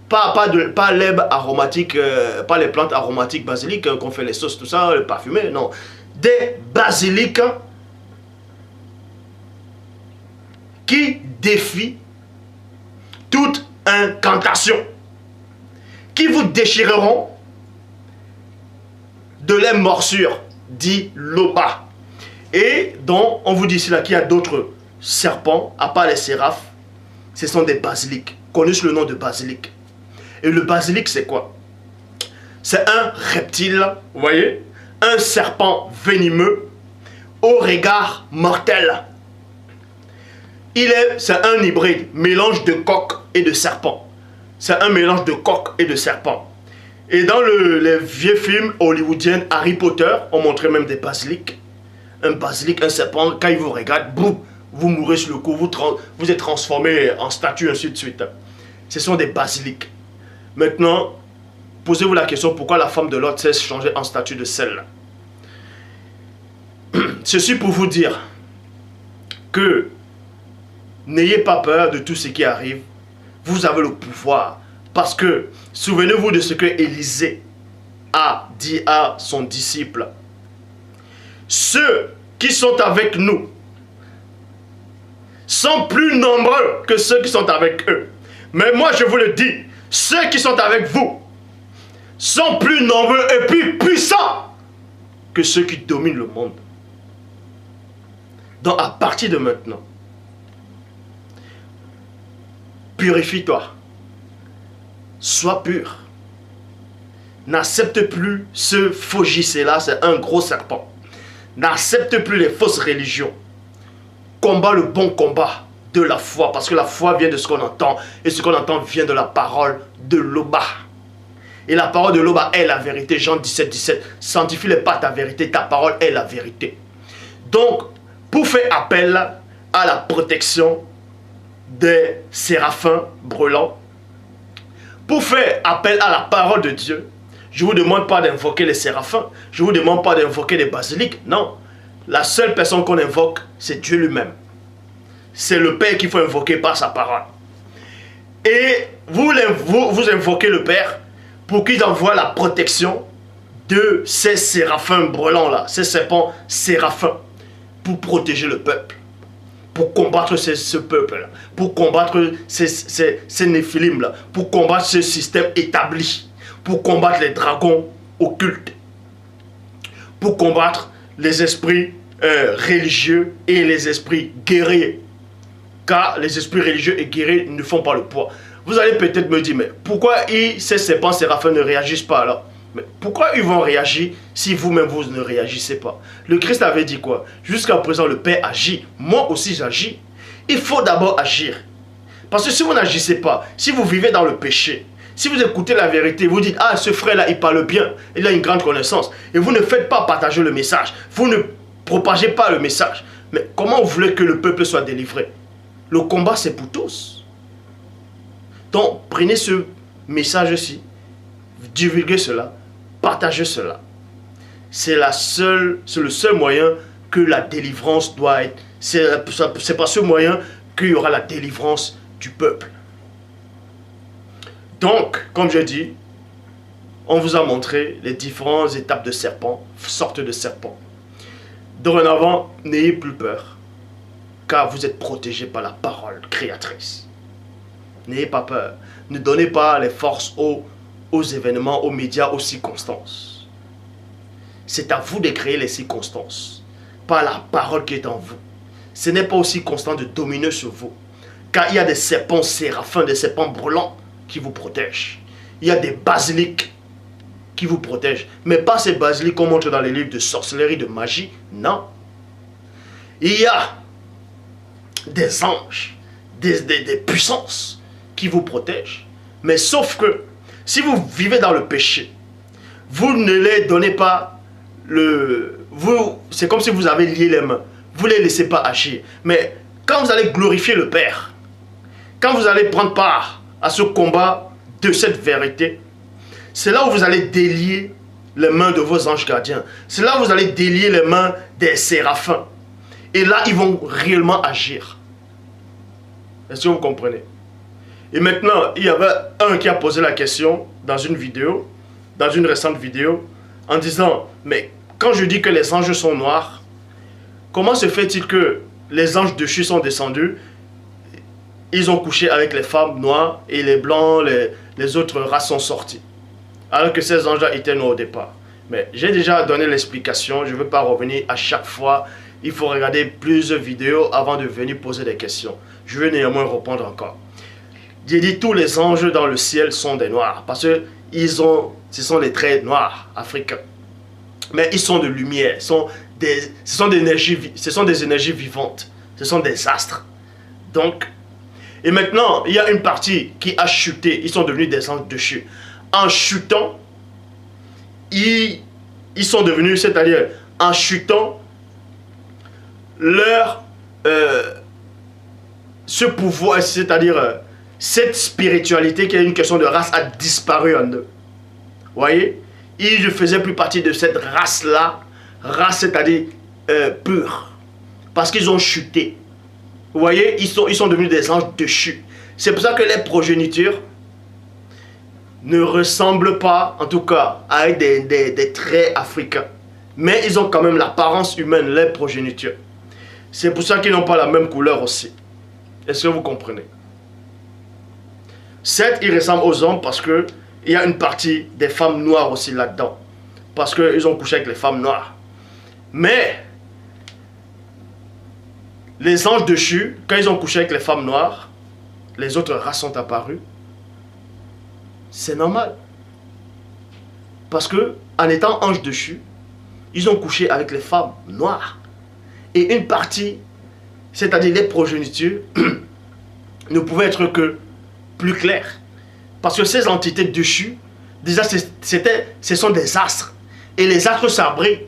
Pas l'herbe aromatique, pas les plantes aromatiques basiliques qu'on fait les sauces, tout ça, le parfumé, non. Des basiliques qui défient toute incantation, qui vous déchireront de les morsures, dit Loba. Et donc, on vous dit ici là qu'il y a d'autres serpents, à part les séraphes, ce sont des basiliques, connaissent le nom de basilique. Et le basilique, c'est quoi? C'est un reptile, vous voyez, un serpent venimeux, au regard mortel. C'est un hybride, mélange de coq et de serpent. C'est un mélange de coq et de serpent. Et dans les vieux films hollywoodiens, Harry Potter, on montrait même des basiliques. Un basilic, un serpent, quand il vous regarde, boum, vous mourrez sur le coup, vous êtes transformé en statue, ainsi de suite. Ce sont des basiliques. Maintenant, posez-vous la question pourquoi la femme de Lot s'est changée en statue de sel. Ceci pour vous dire que n'ayez pas peur de tout ce qui arrive. Vous avez le pouvoir. Parce que, souvenez-vous de ce que Élisée a dit à son disciple. Ceux qui sont avec nous sont plus nombreux que ceux qui sont avec eux. Mais moi, je vous le dis, ceux qui sont avec vous sont plus nombreux et plus puissants que ceux qui dominent le monde. Donc, à partir de maintenant, purifie-toi. Sois pur. N'accepte plus ce faux là, c'est un gros serpent. N'accepte plus les fausses religions. Combat le bon combat de la foi, parce que la foi vient de ce qu'on entend, et ce qu'on entend vient de la parole de l'Oba. Et la parole de l'Oba est la vérité. Jean 17, 17. Sanctifie pas ta vérité, ta parole est la vérité. Donc, pour faire appel à la protection des séraphins brûlants, pour faire appel à la parole de Dieu, je ne vous demande pas d'invoquer les séraphins, je ne vous demande pas d'invoquer les basiliques, non. La seule personne qu'on invoque, c'est Dieu lui-même. C'est le Père qu'il faut invoquer par sa parole. Et vous invoquez le Père pour qu'il envoie la protection de ces séraphins brûlants-là, ces serpents séraphins, pour protéger le peuple, pour combattre ce peuple-là, pour combattre ces néphilim-là, pour combattre ce système établi, pour combattre les dragons occultes, pour combattre les esprits religieux et les esprits guerriers. Car les esprits religieux et guerriers ne font pas le poids. Vous allez peut-être me dire, mais pourquoi ces serpents séraphins ne réagissent pas alors? Mais pourquoi ils vont réagir si vous-même vous ne réagissez pas? Le Christ avait dit quoi? Jusqu'à présent le Père agit, moi aussi j'agis. Il faut d'abord agir. Parce que si vous n'agissez pas, si vous vivez dans le péché, si vous écoutez la vérité, vous dites, ah ce frère-là il parle bien, il a une grande connaissance, et vous ne faites pas partager le message, vous ne propagez pas le message, mais comment vous voulez que le peuple soit délivré? Le combat c'est pour tous. Donc prenez ce message-ci, divulguez cela, partagez cela. C'est le seul moyen que la délivrance doit être. C'est par ce moyen qu'il y aura la délivrance du peuple. Donc, comme je dis, on vous a montré les différentes étapes de serpents, sortes de serpents. Dorénavant, n'ayez plus peur, car vous êtes protégés par la parole créatrice. N'ayez pas peur. Ne donnez pas les forces aux événements, aux médias, aux circonstances. C'est à vous de créer les circonstances, pas la parole qui est en vous. Ce n'est pas aussi constant de dominer sur vous, car il y a des serpents séraphins, des serpents brûlants qui vous protègent. Il y a des basiliques qui vous protègent, mais pas ces basiliques qu'on montre dans les livres de sorcellerie, de magie, non. Il y a des anges, des puissances qui vous protègent, mais sauf que si vous vivez dans le péché, vous ne les donnez pas c'est comme si vous avez lié les mains. Vous ne les laissez pas agir. Mais quand vous allez glorifier le Père, quand vous allez prendre part à ce combat de cette vérité, c'est là où vous allez délier les mains de vos anges gardiens. C'est là où vous allez délier les mains des séraphins. Et là, ils vont réellement agir. Est-ce que vous comprenez? Et maintenant, il y avait un qui a posé la question dans une vidéo, dans une récente vidéo, en disant, mais quand je dis que les anges sont noirs, comment se fait-il que les anges déchus sont descendus, ils ont couché avec les femmes noires et les blancs, les autres races sont sortis, alors que ces anges-là étaient noirs au départ? Mais j'ai déjà donné l'explication, je ne veux pas revenir à chaque fois. Il faut regarder plusieurs vidéos avant de venir poser des questions. Je vais néanmoins répondre encore. J'ai dit tous les anges dans le ciel sont des noirs, parce que ce sont des traits noirs africains. Mais ils sont de lumière, ce sont des énergies vivantes, ce sont des astres. Donc, et maintenant, il y a une partie qui a chuté, ils sont devenus des anges déchus. En chutant, ils sont devenus, c'est-à-dire en chutant, leur ce pouvoir, c'est-à-dire cette spiritualité qui est une question de race a disparu en eux. Vous voyez? Ils ne faisaient plus partie de cette race-là, race c'est-à-dire pure. Parce qu'ils ont chuté. Vous voyez, ils sont devenus des anges déchus. C'est pour ça que les progénitures ne ressemblent pas, en tout cas, avec des traits africains. Mais ils ont quand même l'apparence humaine, les progénitures. C'est pour ça qu'ils n'ont pas la même couleur aussi. Est-ce que vous comprenez? Certes, ils ressemblent aux hommes parce qu'il y a une partie des femmes noires aussi là-dedans. Parce qu'ils ont couché avec les femmes noires. Mais les anges déchus, quand ils ont couché avec les femmes noires, les autres races sont apparues. C'est normal. Parce que, en étant anges déchus, ils ont couché avec les femmes noires. Et une partie, c'est-à-dire les progénitures, ne pouvaient être que plus claires. Parce que ces entités déchues, déjà, ce sont des astres. Et les astres s'abritent.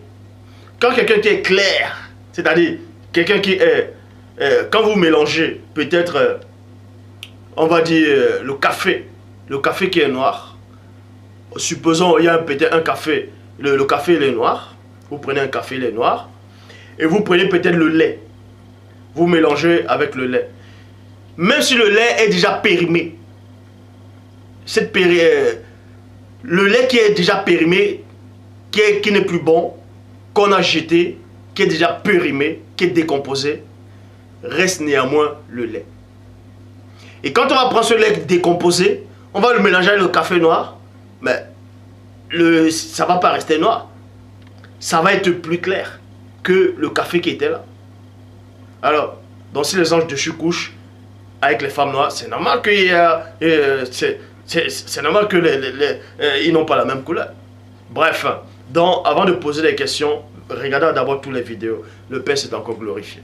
Quand quelqu'un qui est clair, c'est-à-dire quelqu'un qui est... quand vous mélangez peut-être, on va dire, le café qui est noir. Supposons il y a peut-être un café, le café il est noir. Vous prenez un café, il est noir. Et vous prenez peut-être le lait. Vous mélangez avec le lait. Même si le lait est déjà périmé, le lait qui est déjà périmé, qui n'est plus bon, qu'on a jeté, qui est déjà périmé, qui est décomposé, reste néanmoins le lait. Et quand on va prendre ce lait décomposé, on va le mélanger avec le café noir, mais ça ne va pas rester noir. Ça va être plus clair que le café qui était là. Alors, donc si les anges déchus couchent avec les femmes noires, c'est normal qu'il y a... c'est normal qu'ils n'ont pas la même couleur. Bref, donc avant de poser des questions, regardez d'abord toutes les vidéos. Le Père s'est encore glorifié.